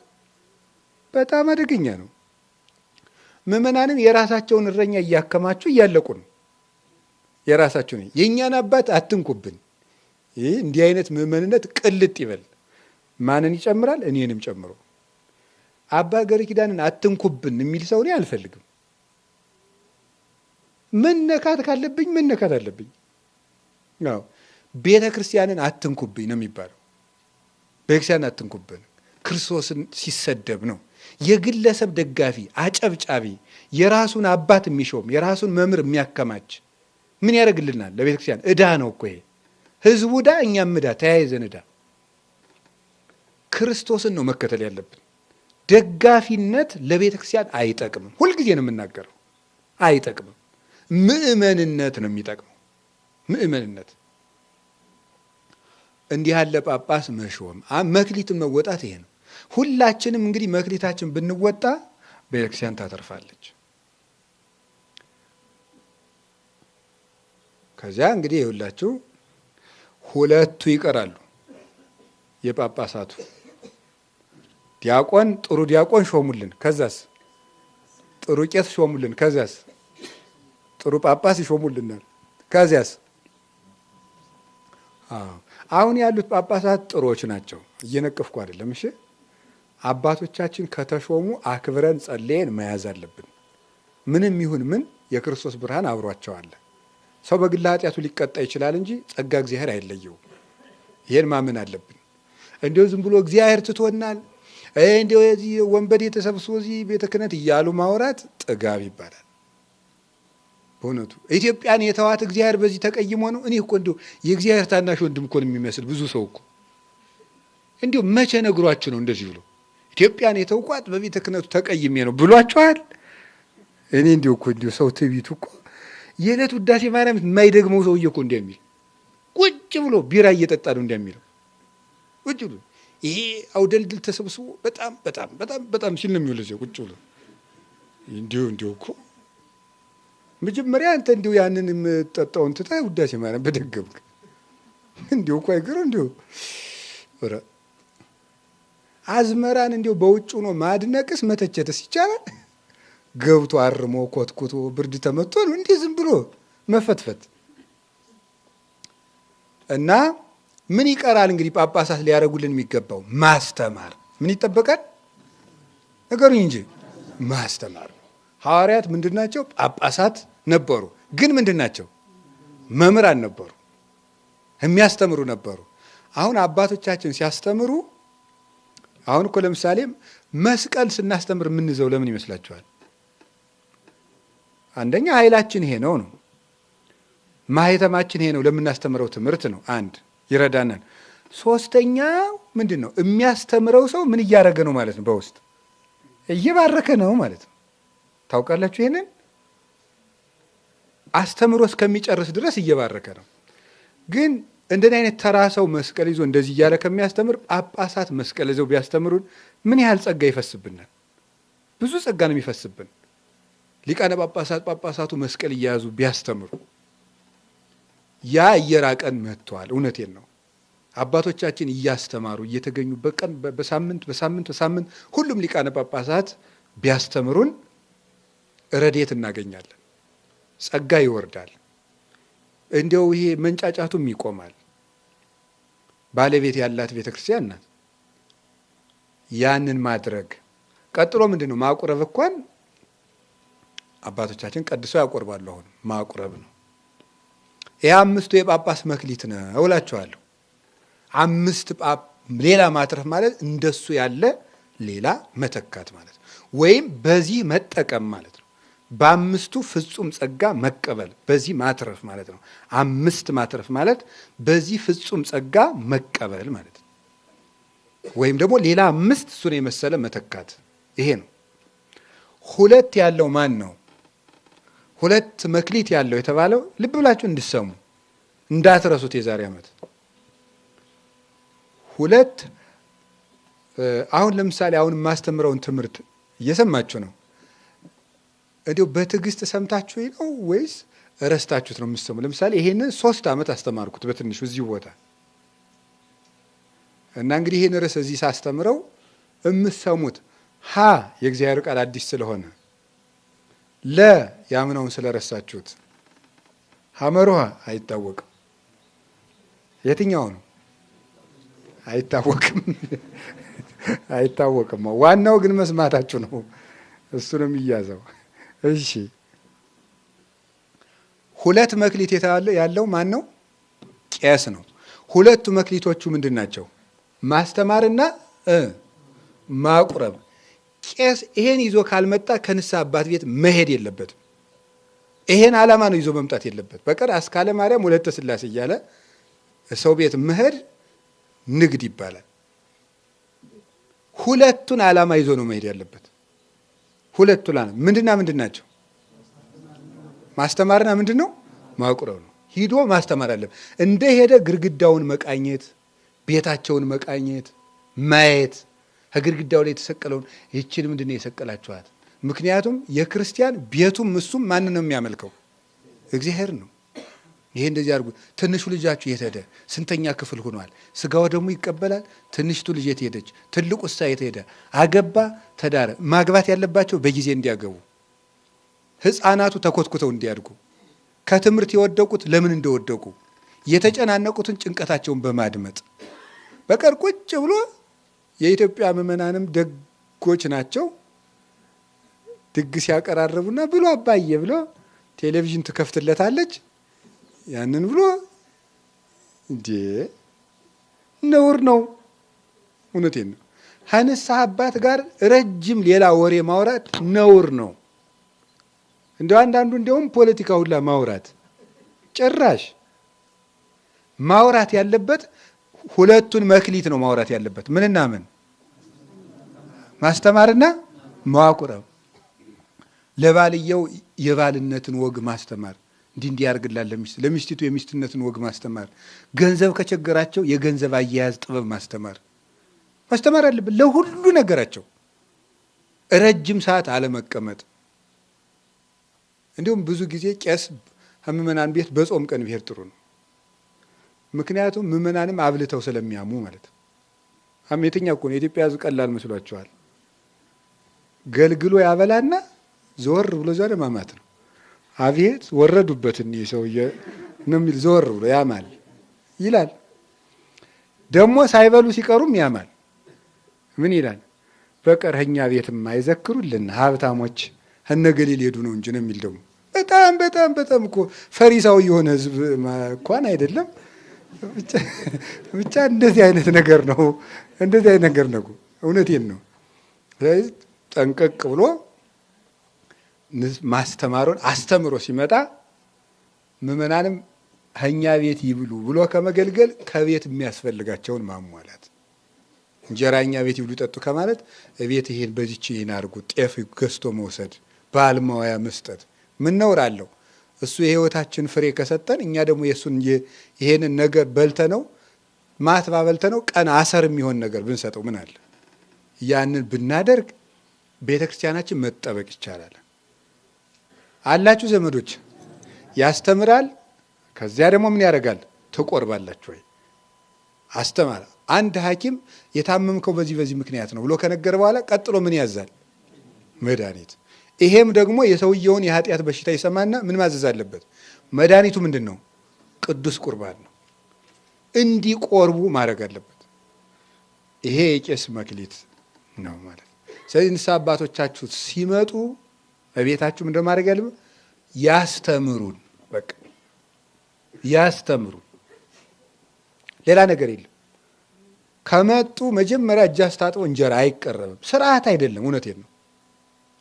በጣም አደገኛ ነው። ምዕመናንም የራሳቸውን እረኛ እያከማቹ እያለቁ ነው። የራሳቸውን የእኛን አባት አትንኩብን። ይህ እንዲህ አይነት ምዕመንነት ቅልጥ ይበል። ማንን ይጨምራል? እኔንም ጨምሮ። አባ ገብረ ኪዳንን አትንኩብን የሚል ሰው እኔ አልፈልግም። መነካት ካለብኝ መነካት አለብኝ። አዎ ቤተ ክርስቲያንን አትንኩብኝ ነው የሚባለው። ቤተክርስቲያንን አትንኩብን ክርስቶስን ሲሰደብ ነው። የግለሰብ ደጋፊ አጨብጫቢ፣ የራሱን አባት የሚሾም የራሱን መምህር የሚያከማች ምን ያደርግልናል? ለቤተ ክርስቲያን ዕዳ ነው እኮ ይሄ። ህዝቡ ዕዳ፣ እኛም ዕዳ፣ ተያይዘን ዕዳ። ክርስቶስን ነው መከተል ያለብን። ደጋፊነት ለቤተ ክርስቲያን አይጠቅምም። ሁልጊዜ ነው የምናገረው፣ አይጠቅምም። ምእመንነት ነው የሚጠቅመው። ምእመንነት እንዲህ ያለ ጳጳስ መሾም፣ መክሊትን መወጣት ይሄ ነው። ሁላችንም እንግዲህ መክሊታችን ብንወጣ ቤተክርስቲያን ታተርፋለች። ከዚያ እንግዲህ ይኸውላችሁ ሁለቱ ይቀራሉ። የጳጳሳቱ ዲያቆን፣ ጥሩ ዲያቆን ሾሙልን፣ ከዛስ ጥሩ ቄስ ሾሙልን፣ ከዚያስ ጥሩ ጳጳስ ይሾሙልናል፣ ከዚያስ አሁን ያሉት ጳጳሳት ጥሩዎች ናቸው። እየነቀፍኩ አይደለም። እሺ አባቶቻችን ከተሾሙ አክብረን ጸልየን መያዝ አለብን። ምንም ይሁን ምን የክርስቶስ ብርሃን አብሯቸዋል። ሰው በግል ኃጢአቱ ሊቀጣ ይችላል እንጂ ጸጋ እግዚአብሔር አይለየውም። ይሄን ማመን አለብን። እንዲሁ ዝም ብሎ እግዚአብሔር ትቶናል፣ እንዲሁ የዚህ ወንበዴ ተሰብስቦ እዚህ ቤተ ክህነት እያሉ ማውራት ጥጋብ ይባላል። በእውነቱ ኢትዮጵያን የተዋት እግዚአብሔር በዚህ ተቀይሞ ነው። እኔ እኮ እንዲሁ የእግዚአብሔር ታናሽ ወንድም እኮ ነው የሚመስል ብዙ ሰው እኮ እንዲሁ መቼ ነግሯችሁ ነው እንደዚህ ብሎ ኢትዮጵያን የተውቋት በቤተ ክህነቱ ተቀይሜ ነው ብሏችኋል? እኔ እንዲሁ እኮ እንዲሁ ሰው ትዕቢቱ እኮ የዕለት ውዳሴ ማርያም የማይደግመው ሰውዬ እኮ እንደሚል ቁጭ ብሎ ቢራ እየጠጣ ነው እንደሚለው ቁጭ ብሎ ይሄ አውደልድል ተሰብስቦ በጣም በጣም በጣም በጣም ሲል ነው የሚውለው እዚያው ቁጭ ብሎ እንዲሁ እኮ መጀመሪያ አንተ እንዲሁ ያንን የምጠጣውን ትተህ ውዳሴ ማርያም በደገምክ እንዲሁ እኮ አይገርም። እንዲሁ አዝመራን እንዲሁ በውጭ ሆኖ ማድነቅስ መተቸትስ ይቻላል? ገብቶ አርሞ ኮትኩቶ ብርድ ተመቶ ነው እንዲህ ዝም ብሎ መፈትፈት። እና ምን ይቀራል እንግዲህ ጳጳሳት ሊያደርጉልን የሚገባው ማስተማር። ምን ይጠበቃል? ነገሩኝ እንጂ ማስተማር። ሐዋርያት ምንድን ናቸው? ጳጳሳት ነበሩ። ግን ምንድን ናቸው? መምህራን ነበሩ፣ የሚያስተምሩ ነበሩ። አሁን አባቶቻችን ሲያስተምሩ አሁን እኮ ለምሳሌ መስቀል ስናስተምር የምንይዘው ለምን ይመስላችኋል? አንደኛ ኃይላችን ይሄ ነው። ማህተማችን ይሄ ነው። ለምናስተምረው ትምህርት ነው። አንድ ይረዳናል። ሶስተኛ ምንድን ነው? የሚያስተምረው ሰው ምን እያደረገ ነው ማለት ነው? በውስጥ እየባረከ ነው ማለት ነው። ታውቃላችሁ? ይሄንን አስተምሮ እስከሚጨርስ ድረስ እየባረከ ነው። ግን እንደዚህ አይነት ተራ ሰው መስቀል ይዞ እንደዚህ እያለ ከሚያስተምር ጳጳሳት መስቀል ይዘው ቢያስተምሩን ምን ያህል ጸጋ ይፈስብናል? ብዙ ጸጋ ነው የሚፈስብን። ሊቃነ ጳጳሳቱ መስቀል እየያዙ ቢያስተምሩ ያ እየራቀን መጥቷል። እውነቴን ነው። አባቶቻችን እያስተማሩ እየተገኙበት ቀን በሳምንት ሁሉም ሊቃነ ጳጳሳት ቢያስተምሩን ረድኤት እናገኛለን። ጸጋ ይወርዳል። እንዲያው ይሄ መንጫጫቱም ይቆማል። ባለቤት ያላት ቤተ ክርስቲያን ናት። ያንን ማድረግ ቀጥሎ ምንድን ነው? ማቁረብ እንኳን አባቶቻችን ቀድሰው ያቆርባሉ። አሁን ማቁረብ ነው። ይህ አምስቱ የጳጳስ መክሊት ነው እላቸዋለሁ። አምስት ሌላ ማትረፍ ማለት እንደሱ ያለ ሌላ መተካት ማለት ነው። ወይም በዚህ መጠቀም ማለት ነው። በአምስቱ ፍጹም ጸጋ መቀበል፣ በዚህ ማትረፍ ማለት ነው። አምስት ማትረፍ ማለት በዚህ ፍጹም ጸጋ መቀበል ማለት ነው። ወይም ደግሞ ሌላ አምስት እሱን የመሰለ መተካት፣ ይሄ ነው። ሁለት ያለው ማን ነው? ሁለት መክሊት ያለው የተባለው ልብ ብላችሁ እንድሰሙ እንዳትረሱት። የዛሬ ዓመት ሁለት አሁን ለምሳሌ አሁን የማስተምረውን ትምህርት እየሰማችሁ ነው። እንዲሁ በትዕግስት ሰምታችሁ ነው ወይስ ረስታችሁት ነው የምትሰሙ? ለምሳሌ ይሄንን 3 ዓመት አስተማርኩት በትንሹ እዚሁ ቦታ እና እንግዲህ ይሄን ርዕስ እዚህ ሳስተምረው የምትሰሙት ሀ የእግዚአብሔር ቃል አዲስ ስለሆነ ለ ያምነውን ስለረሳችሁት ሐመሩሃ አይታወቅም። የትኛው ነው? አይታወቅም። አይታወቅም። ዋናው ግን መስማታችሁ ነው። እሱ ነው የሚያዘው። እሺ 2 መክሊት ያለው ማን ነው? ቄስ ነው። 2ቱ መክሊቶቹ ምንድን ናቸው? ማስተማርና ማቁረብ። ቄስ ይሄን ይዞ ካልመጣ ከንስሐ አባት ቤት መሄድ የለበትም። ይሄን ዓላማ ነው ይዞ መምጣት የለበት። በቀር አስካለ ማርያም ወለተ ሥላሴ እያለ ሰው ቤት መሄድ ንግድ ይባላል። 2ቱን ዓላማ ይዞ ነው መሄድ ያለበት። 2ቱ ምንድና ምንድን ናቸው? ማስተማርና ምንድን ነው? ማቁረብ ነው። ሂዶ ማስተማር አለ። እንደ ሄደ ግድግዳውን መቃኘት፣ ቤታቸውን መቃኘት፣ ማየት፣ ከግድግዳው ላይ የተሰቀለውን ይችን ምንድን ነው የሰቀላችኋት? ምክንያቱም የክርስቲያን ቤቱም እሱም ማን ነው የሚያመልከው? እግዚአብሔር ነው። ይሄ እንደዚህ አድርጉ። ትንሹ ልጃችሁ የት ሄደ? ስንተኛ ክፍል ሆኗል? ስጋው ደግሞ ይቀበላል። ትንሽቱ ልጅ የት ሄደች? ትልቁ እሳ የት ሄደ? አገባ፣ ተዳረ። ማግባት ያለባቸው በጊዜ እንዲያገቡ፣ ሕፃናቱ ተኮትኩተው እንዲያድጉ፣ ከትምህርት የወደቁት ለምን እንደወደቁ፣ የተጨናነቁትን ጭንቀታቸውን በማድመጥ በቀር ቁጭ ብሎ የኢትዮጵያ ምዕመናንም ደጎች ናቸው። ድግስ ያቀራረቡና ብሎ አባዬ ብሎ ቴሌቪዥን ትከፍትለታለች። ያንን ብሎ እንዴ ነውር ነው። እውነቴን ነው። ከንስሐ አባት ጋር ረጅም ሌላ ወሬ ማውራት ነውር ነው። እንደው አንዳንዱ እንደውም ፖለቲካ ሁላ ማውራት ጭራሽ ማውራት ያለበት 2ቱን መክሊት ነው ማውራት ያለበት። ምንና ምን? ማስተማርና ማቁረብ። ለባልየው የባልነትን ወግ ማስተማር፣ እንዲህ ያርግላል። ለሚስቲቱ የሚስትነትን ወግ ማስተማር፣ ገንዘብ ከቸገራቸው የገንዘብ አያያዝ ጥበብ ማስተማር አለብን። ለሁሉ ነገራቸው ረጅም ሰዓት አለመቀመጥ። እንዲሁም ብዙ ጊዜ ቄስ ምዕመናን ቤት በጾም ቀን ብሄር ጥሩ ነው። ምክንያቱም ምዕመናንም አብልተው ስለሚያሙ ማለት ነው። አሜተኛ እኮ ነው። የኢትዮጵያ ሕዝብ ቀላል መስሏቸዋል። ገልግሎ ያበላና ዘወር ብሎ ዛሬ ማማት ነው። አቤት ወረዱበት እኒህ ሰውዬ ነው የሚል። ዘወር ብሎ ያማል ይላል። ደግሞ ሳይበሉ ሲቀሩም ያማል። ምን ይላል? በቀረኛ ቤትም አይዘክሩልን ሀብታሞች እነገሌል ሄዱ ነው እንጂ ነው የሚል። ደግሞ በጣም በጣም በጣም እኮ ፈሪሳዊ የሆነ ሕዝብ እንኳን አይደለም። ብቻ እንደዚህ አይነት ነገር ነው። እንደዚህ አይነት ነገር ነው። እውነቴን ነው። ስለዚህ ጠንቀቅ ብሎ ማስተማሩን አስተምሮ ሲመጣ ምዕመናንም ከእኛ ቤት ይብሉ ብሎ ከመገልገል ከቤት የሚያስፈልጋቸውን ማሟላት። እንጀራ እኛ ቤት ይብሉ ጠጡ ከማለት ቤት ይሄን በዚች ይሄን አድርጉ፣ ጤፍ ገዝቶ መውሰድ፣ ባልማዋያ መስጠት ምን ነውር አለው? እሱ የህይወታችን ፍሬ ከሰጠን እኛ ደግሞ የእሱን ይሄንን ነገር በልተነው ማት ባበልተነው ቀን አሰር የሚሆን ነገር ብንሰጠው ምን አለ? ያንን ብናደርግ ቤተ ክርስቲያናችን መጠበቅ ይቻላል። አላችሁ ዘመዶች? ያስተምራል። ከዚያ ደግሞ ምን ያደርጋል? ትቆርባላችሁ ወይ? አስተማረ። አንድ ሐኪም የታመምከው በዚህ ምክንያት ነው ብሎ ከነገረ በኋላ ቀጥሎ ምን ያዛል? መድኃኒት። ይሄም ደግሞ የሰውየውን የኃጢአት በሽታ ይሰማና ምን ማዘዝ አለበት? መድኃኒቱ ምንድን ነው? ቅዱስ ቁርባን ነው። እንዲቆርቡ ማድረግ አለበት። ይሄ የቄስ መክሊት ነው ማለት። ስለዚህ ንስሐ አባቶቻችሁ ሲመጡ በቤታችሁ ምንድን ማድረግ ያለበት? ያስተምሩን። በቃ ያስተምሩን። ሌላ ነገር የለም። ከመጡ መጀመሪያ እጅ አስታጥቦ እንጀራ አይቀረብም። ስርዓት አይደለም። እውነቴን ነው።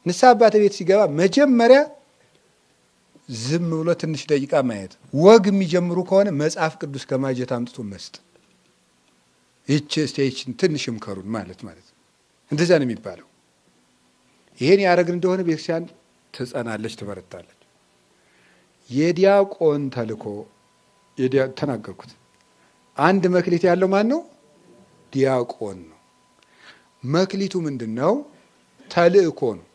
ንስሐ አባት ቤት ሲገባ መጀመሪያ ዝም ብሎ ትንሽ ደቂቃ ማየት። ወግ የሚጀምሩ ከሆነ መጽሐፍ ቅዱስ ከማጀት አምጥቶ መስጥ። ይችን ትንሽ ምከሩን ማለት እንደዚያ ነው የሚባለው። ይሄን ያደረግን እንደሆነ ቤተክርስቲያን ትጸናለች፣ ትበረታለች። የዲያቆን ተልእኮ ተናገርኩት። አንድ መክሊት ያለው ማን ነው? ዲያቆን ነው። መክሊቱ ምንድን ነው? ተልእኮ ነው።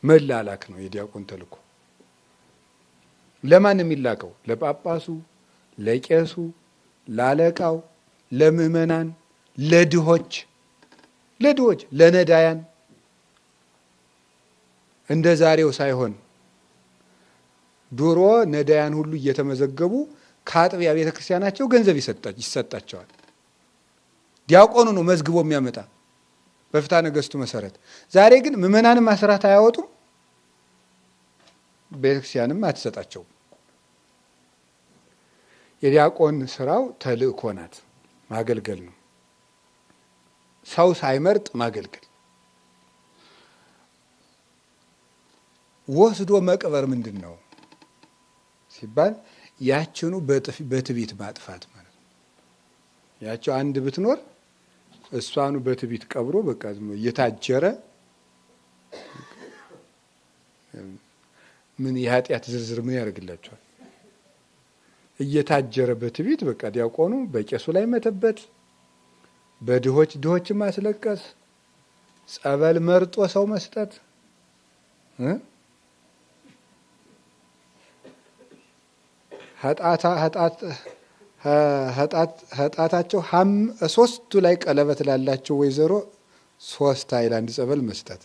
መላላክ ነው የዲያቆን ተልእኮ። ለማን የሚላከው? ለጳጳሱ፣ ለቄሱ፣ ለአለቃው፣ ለምዕመናን፣ ለድሆች፣ ለነዳያን። እንደ ዛሬው ሳይሆን ድሮ ነዳያን ሁሉ እየተመዘገቡ ከአጥቢያ ቤተ ክርስቲያናቸው ገንዘብ ይሰጣቸዋል። ዲያቆኑ ነው መዝግቦ የሚያመጣ በፍትሐ ነገሥቱ መሰረት። ዛሬ ግን ምዕመናንም አስራት አያወጡም፣ ቤተ ክርስቲያንም አትሰጣቸውም። የዲያቆን ስራው ተልእኮ ናት፣ ማገልገል ነው። ሰው ሳይመርጥ ማገልገል። ወስዶ መቅበር ምንድን ነው ሲባል ያችኑ በትዕቢት ማጥፋት ማለት ነው። ያቸው አንድ ብትኖር እሷኑ በትዕቢት ቀብሮ በቃ እየታጀረ ምን የኃጢአት ዝርዝር ምን ያደርግላቸዋል? እየታጀረ በትዕቢት በቃ ዲያቆኑ በቄሱ ላይ መተበት፣ ድሆችን ማስለቀስ፣ ጸበል መርጦ ሰው መስጠት ኃጢአታቸው 3ቱ ላይ ቀለበት ላላቸው ወይዘሮ 3 ሃይላንድ ጸበል መስጠት።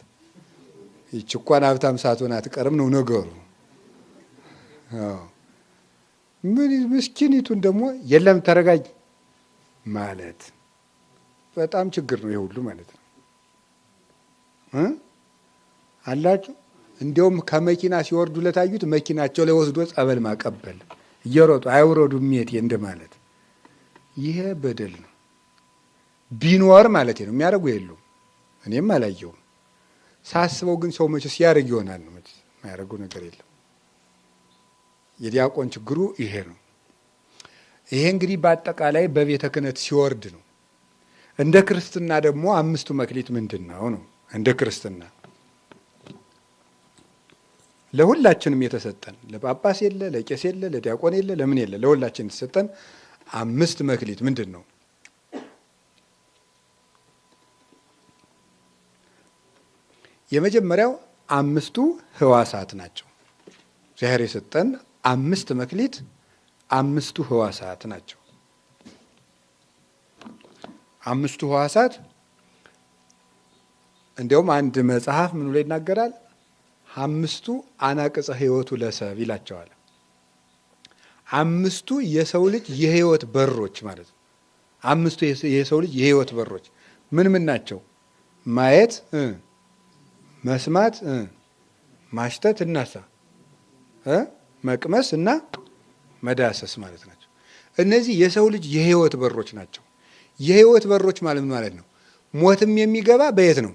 ይህች እንኳን ሀብታም ሳትሆን አትቀርም ነው ነገሩ። ምስኪኒቱን ደግሞ የለም ተረጋጅ ማለት በጣም ችግር ነው። ይሄ ሁሉ ማለት ነው አላችሁ። እንዲያውም ከመኪና ሲወርዱ ለታዩት መኪናቸው ላይ ወስዶ ጸበል ማቀበል እየሮጡ አይውረዱ ሜቴ እንደማለት። ይሄ በደል ነው። ቢኖር ማለት ነው የሚያደርጉ የሉም። እኔም አላየውም። ሳስበው ግን ሰው መቼ ሲያደርግ ይሆናል ነው የማያደርገው ነገር የለም። የዲያቆን ችግሩ ይሄ ነው። ይሄ እንግዲህ በአጠቃላይ በቤተ ክህነት ሲወርድ ነው። እንደ ክርስትና ደግሞ 5ቱ መክሊት ምንድን ነው ነው? እንደ ክርስትና ለሁላችንም የተሰጠን ለጳጳስ የለ፣ ለቄስ የለ፣ ለዲያቆን የለ፣ ለምን የለ፣ ለሁላችን የተሰጠን 5 መክሊት ምንድን ነው? የመጀመሪያው 5ቱ ህዋሳት ናቸው። እግዚአብሔር የሰጠን 5 መክሊት 5ቱ ህዋሳት ናቸው። 5ቱ ህዋሳት እንዲያውም አንድ መጽሐፍ ምኑ ላይ ይናገራል? 5ቱ አናቅጸ ህይወቱ ለሰብ ይላቸዋል። 5ቱ የሰው ልጅ የህይወት በሮች ማለት ነው። 5ቱ የሰው ልጅ የህይወት በሮች ምን ምን ናቸው? ማየት፣ መስማት፣ ማሽተት እናሳ መቅመስ እና መዳሰስ ማለት ናቸው። እነዚህ የሰው ልጅ የህይወት በሮች ናቸው። የህይወት በሮች ማለት ነው። ሞትም የሚገባ በየት ነው?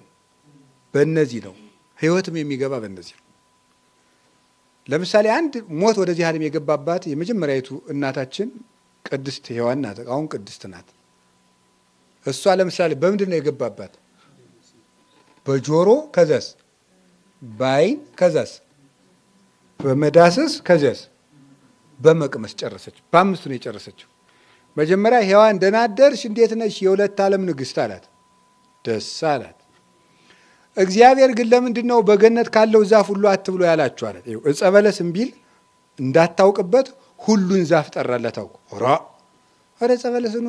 በእነዚህ ነው። ህይወትም የሚገባ በእነዚህ ነው። ለምሳሌ አንድ ሞት ወደዚህ ዓለም የገባባት የመጀመሪያዊቱ እናታችን ቅድስት ሔዋን ናት። አሁን ቅድስት ናት። እሷ ለምሳሌ በምንድን ነው የገባባት? በጆሮ ከዛስ፣ በዓይን ከዛስ፣ በመዳሰስ ከዚያስ፣ በመቅመስ ጨረሰች። በ5ቱ ነው የጨረሰችው። መጀመሪያ ሔዋን ደህና አደርሽ፣ እንዴት ነሽ? የ2 ዓለም ንግሥት አላት። ደስ አላት። እግዚአብሔር ግን ለምንድን ነው በገነት ካለው ዛፍ ሁሉ አትብሎ ያላችሁ አላት። ዕፀ በለስም ቢል እንዳታውቅበት ሁሉን ዛፍ ጠራለት። አውቁ ኧረ ዕፀ በለስን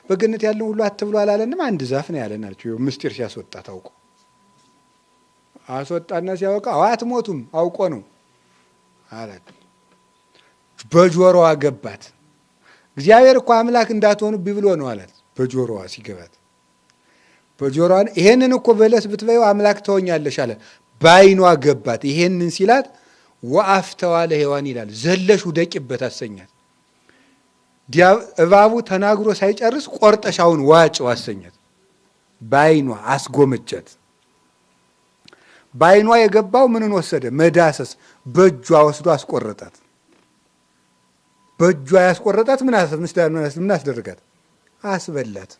በገነት ያለውን ሁሉ አትብሎ አላለንም፣ አንድ ዛፍ ነው ያለን አለችው። ምስጢር ሲያስወጣ ታውቁ አስወጣና ሲያወቃ አትሞቱም አውቆ ነው አላት። በጆሮዋ ገባት። እግዚአብሔር እኮ አምላክ እንዳትሆኑ ብሎ ነው አላት። በጆሮዋ ሲገባት በጆሮዋን ይሄንን እኮ በለስ ብትበይው አምላክ ትሆኛለሽ አለ። በዓይኗ ገባት። ይሄንን ሲላት ወአፍተዋ ለሔዋን ይላል። ዘለሽ ውደቂበት አሰኛት። እባቡ ተናግሮ ሳይጨርስ ቆርጠሻውን ዋጭው አሰኛት። በዓይኗ አስጎመቻት። በዓይኗ የገባው ምንን ወሰደ? መዳሰስ። በእጇ ወስዶ አስቆረጣት። በእጇ ያስቆረጣት ምን አስደረጋት? አስበላት።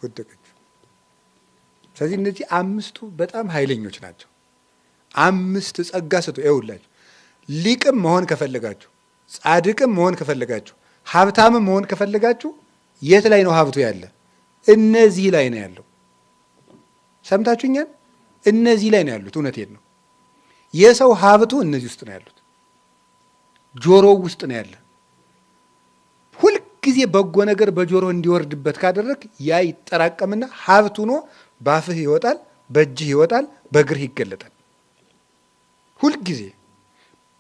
ወደቀች። ስለዚህ እነዚህ 5ቱ በጣም ኃይለኞች ናቸው። 5 ጸጋ ስጡ። ይኸውላችሁ ሊቅም መሆን ከፈለጋችሁ፣ ጻድቅም መሆን ከፈለጋችሁ፣ ሀብታምም መሆን ከፈለጋችሁ የት ላይ ነው ሀብቱ ያለ? እነዚህ ላይ ነው ያለው። ሰምታችሁኛል? እነዚህ ላይ ነው ያሉት። እውነቴን ነው። የሰው ሀብቱ እነዚህ ውስጥ ነው ያሉት። ጆሮው ውስጥ ነው ያለ። ሁልጊዜ በጎ ነገር በጆሮ እንዲወርድበት ካደረግ ያ ይጠራቀምና ሀብት ሆኖ ባፍህ ይወጣል፣ በእጅህ ይወጣል፣ በእግርህ ይገለጣል። ሁልጊዜ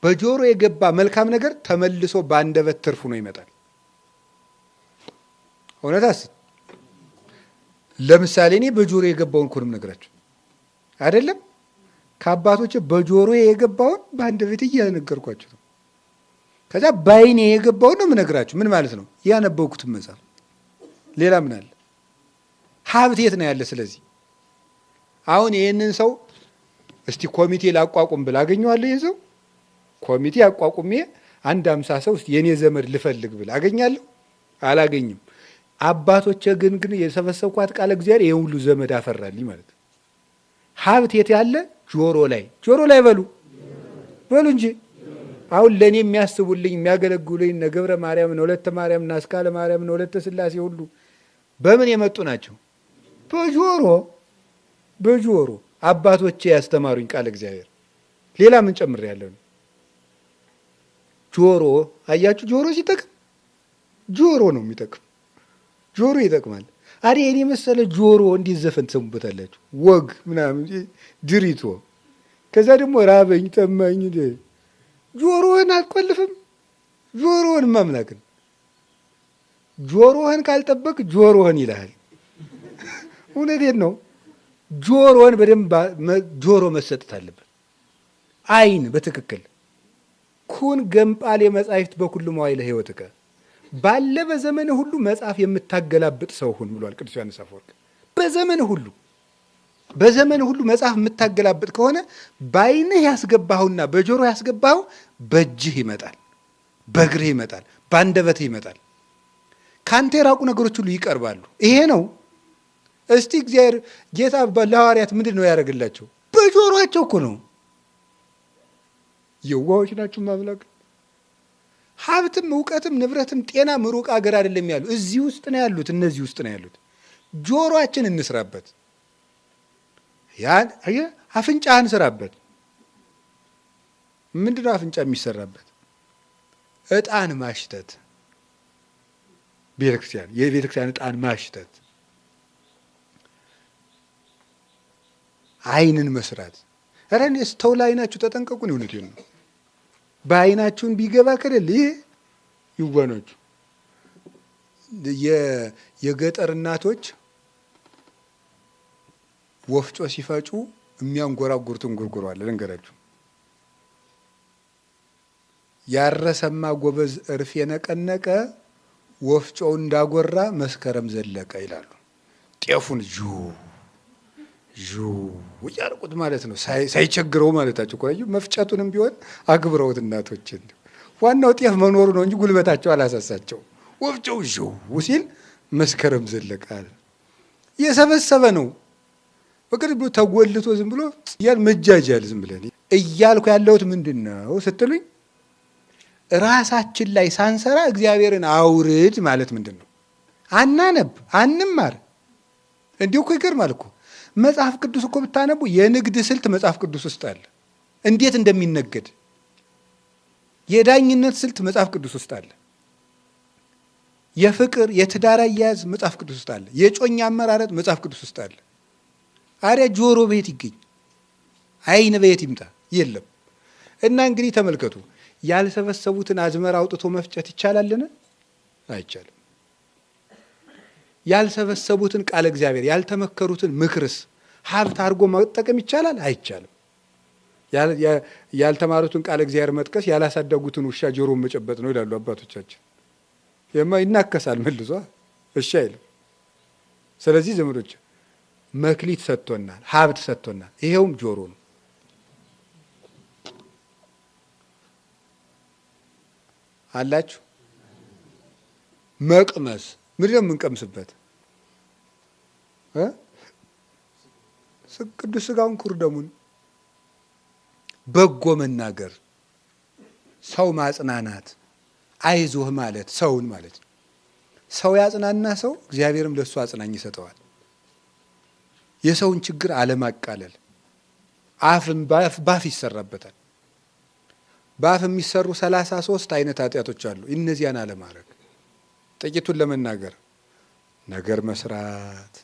በጆሮ የገባ መልካም ነገር ተመልሶ በአንደበት ትርፍ ሆኖ ይመጣል። እውነታስ ለምሳሌ እኔ በጆሮ የገባውን እኮ ነው የምነግራችሁ አይደለም። ከአባቶች በጆሮ የገባውን በአንደበቴ እያነገርኳችሁ ነው። ከዛ በዓይኔ የገባውን ነው የምነግራችሁ። ምን ማለት ነው? ያነበብኩትን መጽሐፍ። ሌላ ምን አለ? ሀብት የት ነው ያለ? ስለዚህ አሁን ይህንን ሰው እስቲ ኮሚቴ ላቋቁም ብል አገኘዋለሁ? ይህን ሰው ኮሚቴ አቋቁሜ 50 ሰው ውስጥ የኔ ዘመድ ልፈልግ ብል አገኛለሁ? አላገኝም። አባቶቼ ግን የሰበሰብኳት ቃለ እግዚአብሔር ይሄን ሁሉ ዘመድ አፈራልኝ ማለት ነው። ሀብት የት ያለ? ጆሮ ላይ። ጆሮ ላይ በሉ እንጂ አሁን ለእኔ የሚያስቡልኝ የሚያገለግሉኝ እነ ገብረ ማርያም፣ እነ ወለተ ማርያም፣ እነ አስካለ ማርያም፣ እነ ወለተ ሥላሴ ሁሉ በምን የመጡ ናቸው? በጆሮ አባቶቼ ያስተማሩኝ ቃለ እግዚአብሔር። ሌላ ምን ጨምሬያለሁ? ጆሮ አያችሁ፣ ጆሮ ሲጠቅም ጆሮ ነው የሚጠቅም። ጆሮ ይጠቅማል። አዲያ እኔ መሰለ ጆሮ እንዲህ ዘፈን ትሰሙበታላችሁ፣ ወግ ምናምን ድሪቶ። ከዛ ደግሞ ራበኝ ጠማኝ። ጆሮህን አትቆልፍም? ጆሮህን ማምላክን ጆሮህን ካልጠበቅ ጆሮህን ይልሃል። እውነቴን ነው። ጆሮህን በደንብ ጆሮ መሰጠት አለበት። አይን በትክክል ኩን ገምጳሌ መጻሕፍት በኩሉ መዋዕለ ሕይወትከ ባለ በዘመን ሁሉ መጽሐፍ የምታገላብጥ ሰው ሁን ብሏል ቅዱስ ዮሐንስ አፈወርቅ። በዘመን ሁሉ መጽሐፍ የምታገላብጥ ከሆነ በዓይንህ ያስገባኸውና በጆሮ ያስገባኸው በእጅህ ይመጣል፣ በእግርህ ይመጣል፣ በአንደበትህ ይመጣል። ካንተ የራቁ ነገሮች ሁሉ ይቀርባሉ። ይሄ ነው። እስቲ እግዚአብሔር ጌታ ለሐዋርያት ምንድን ነው ያደረግላቸው? በጆሮአቸው እኮ ነው። የዋሆች ናችሁ ማምላክ። ሀብትም እውቀትም ንብረትም ጤናም ሩቅ አገር አይደለም ያሉ፣ እዚህ ውስጥ ነው ያሉት። እነዚህ ውስጥ ነው ያሉት። ጆሮአችን እንስራበት። ያን አፍንጫህን ስራበት። ምንድነው አፍንጫ የሚሰራበት? ዕጣን ማሽተት፣ የቤተክርስቲያን ዕጣን ማሽተት፣ አይንን መስራት። ኧረ እኔስ ተው፣ ለዓይናችሁ ተጠንቀቁን። እውነቴን ነው። በዓይናችሁን ቢገባ ከሌለ ይሄ ይዋናችሁ። የገጠር እናቶች ወፍጮ ሲፈጩ የሚያንጎራጉሩትን ጉርጉሮ አለ፣ ልንገራችሁ። ያረሰማ ጎበዝ እርፍ የነቀነቀ ወፍጮው እንዳጎራ መስከረም ዘለቀ ይላሉ። ጤፉን እያርቁት ማለት ነው፣ ሳይቸግረው ማለታቸው። ቆዩ መፍጨቱንም ቢሆን አክብረውት እናቶችን። ዋናው ጤፍ መኖሩ ነው እንጂ ጉልበታቸው አላሳሳቸው። ወፍጮው ሲል መስከረም ዘለቀ አለ። የሰበሰበ ነው በቅርብ ተጎልቶ ዝም ብሎ እያል መጃጃል ዝም ብለን እያልኩ ያለሁት ምንድን ነው ስትሉኝ፣ ራሳችን ላይ ሳንሰራ እግዚአብሔርን አውርድ ማለት ምንድን ነው? አናነብ፣ አንማር። እንዲሁ እኮ ይገርማል እኮ መጽሐፍ ቅዱስ እኮ ብታነቡ የንግድ ስልት መጽሐፍ ቅዱስ ውስጥ አለ። እንዴት እንደሚነገድ የዳኝነት ስልት መጽሐፍ ቅዱስ ውስጥ አለ። የፍቅር የትዳር አያያዝ መጽሐፍ ቅዱስ ውስጥ አለ። የጮኛ አመራረጥ መጽሐፍ ቅዱስ ውስጥ አለ። አሪያ ጆሮ በየት ይገኝ? አይን በየት ይምጣ? የለም። እና እንግዲህ ተመልከቱ፣ ያልሰበሰቡትን አዝመራ አውጥቶ መፍጨት ይቻላልን? አይቻልም። ያልሰበሰቡትን ቃለ እግዚአብሔር ያልተመከሩትን ምክርስ ሀብት አድርጎ መጠቀም ይቻላል? አይቻልም። ያልተማሩትን ቃለ እግዚአብሔር መጥቀስ ያላሳደጉትን ውሻ ጆሮን መጨበጥ ነው ይላሉ አባቶቻችን። ይናከሳል መልሷ፣ እሺ አይልም። ስለዚህ ዘመዶች መክሊት ሰጥቶናል፣ ሀብት ሰጥቶናል። ይሄውም ጆሮ ነው። አላችሁ መቅመስ። ምንድን ነው የምንቀምስበት? ቅዱስ ሥጋውን ክቡር ደሙን። በጎ መናገር፣ ሰው ማጽናናት፣ አይዞህ ማለት ሰውን ማለት ነው። ሰው ያጽናና ሰው እግዚአብሔርም ለእሱ አጽናኝ ይሰጠዋል። የሰውን ችግር አለማቃለል፣ አፍም ባፍ ይሰራበታል። ባፍ የሚሰሩ 33 አይነት ኃጢአቶች አሉ። እነዚያን አለማድረግ ጥቂቱን ለመናገር ነገር መስራት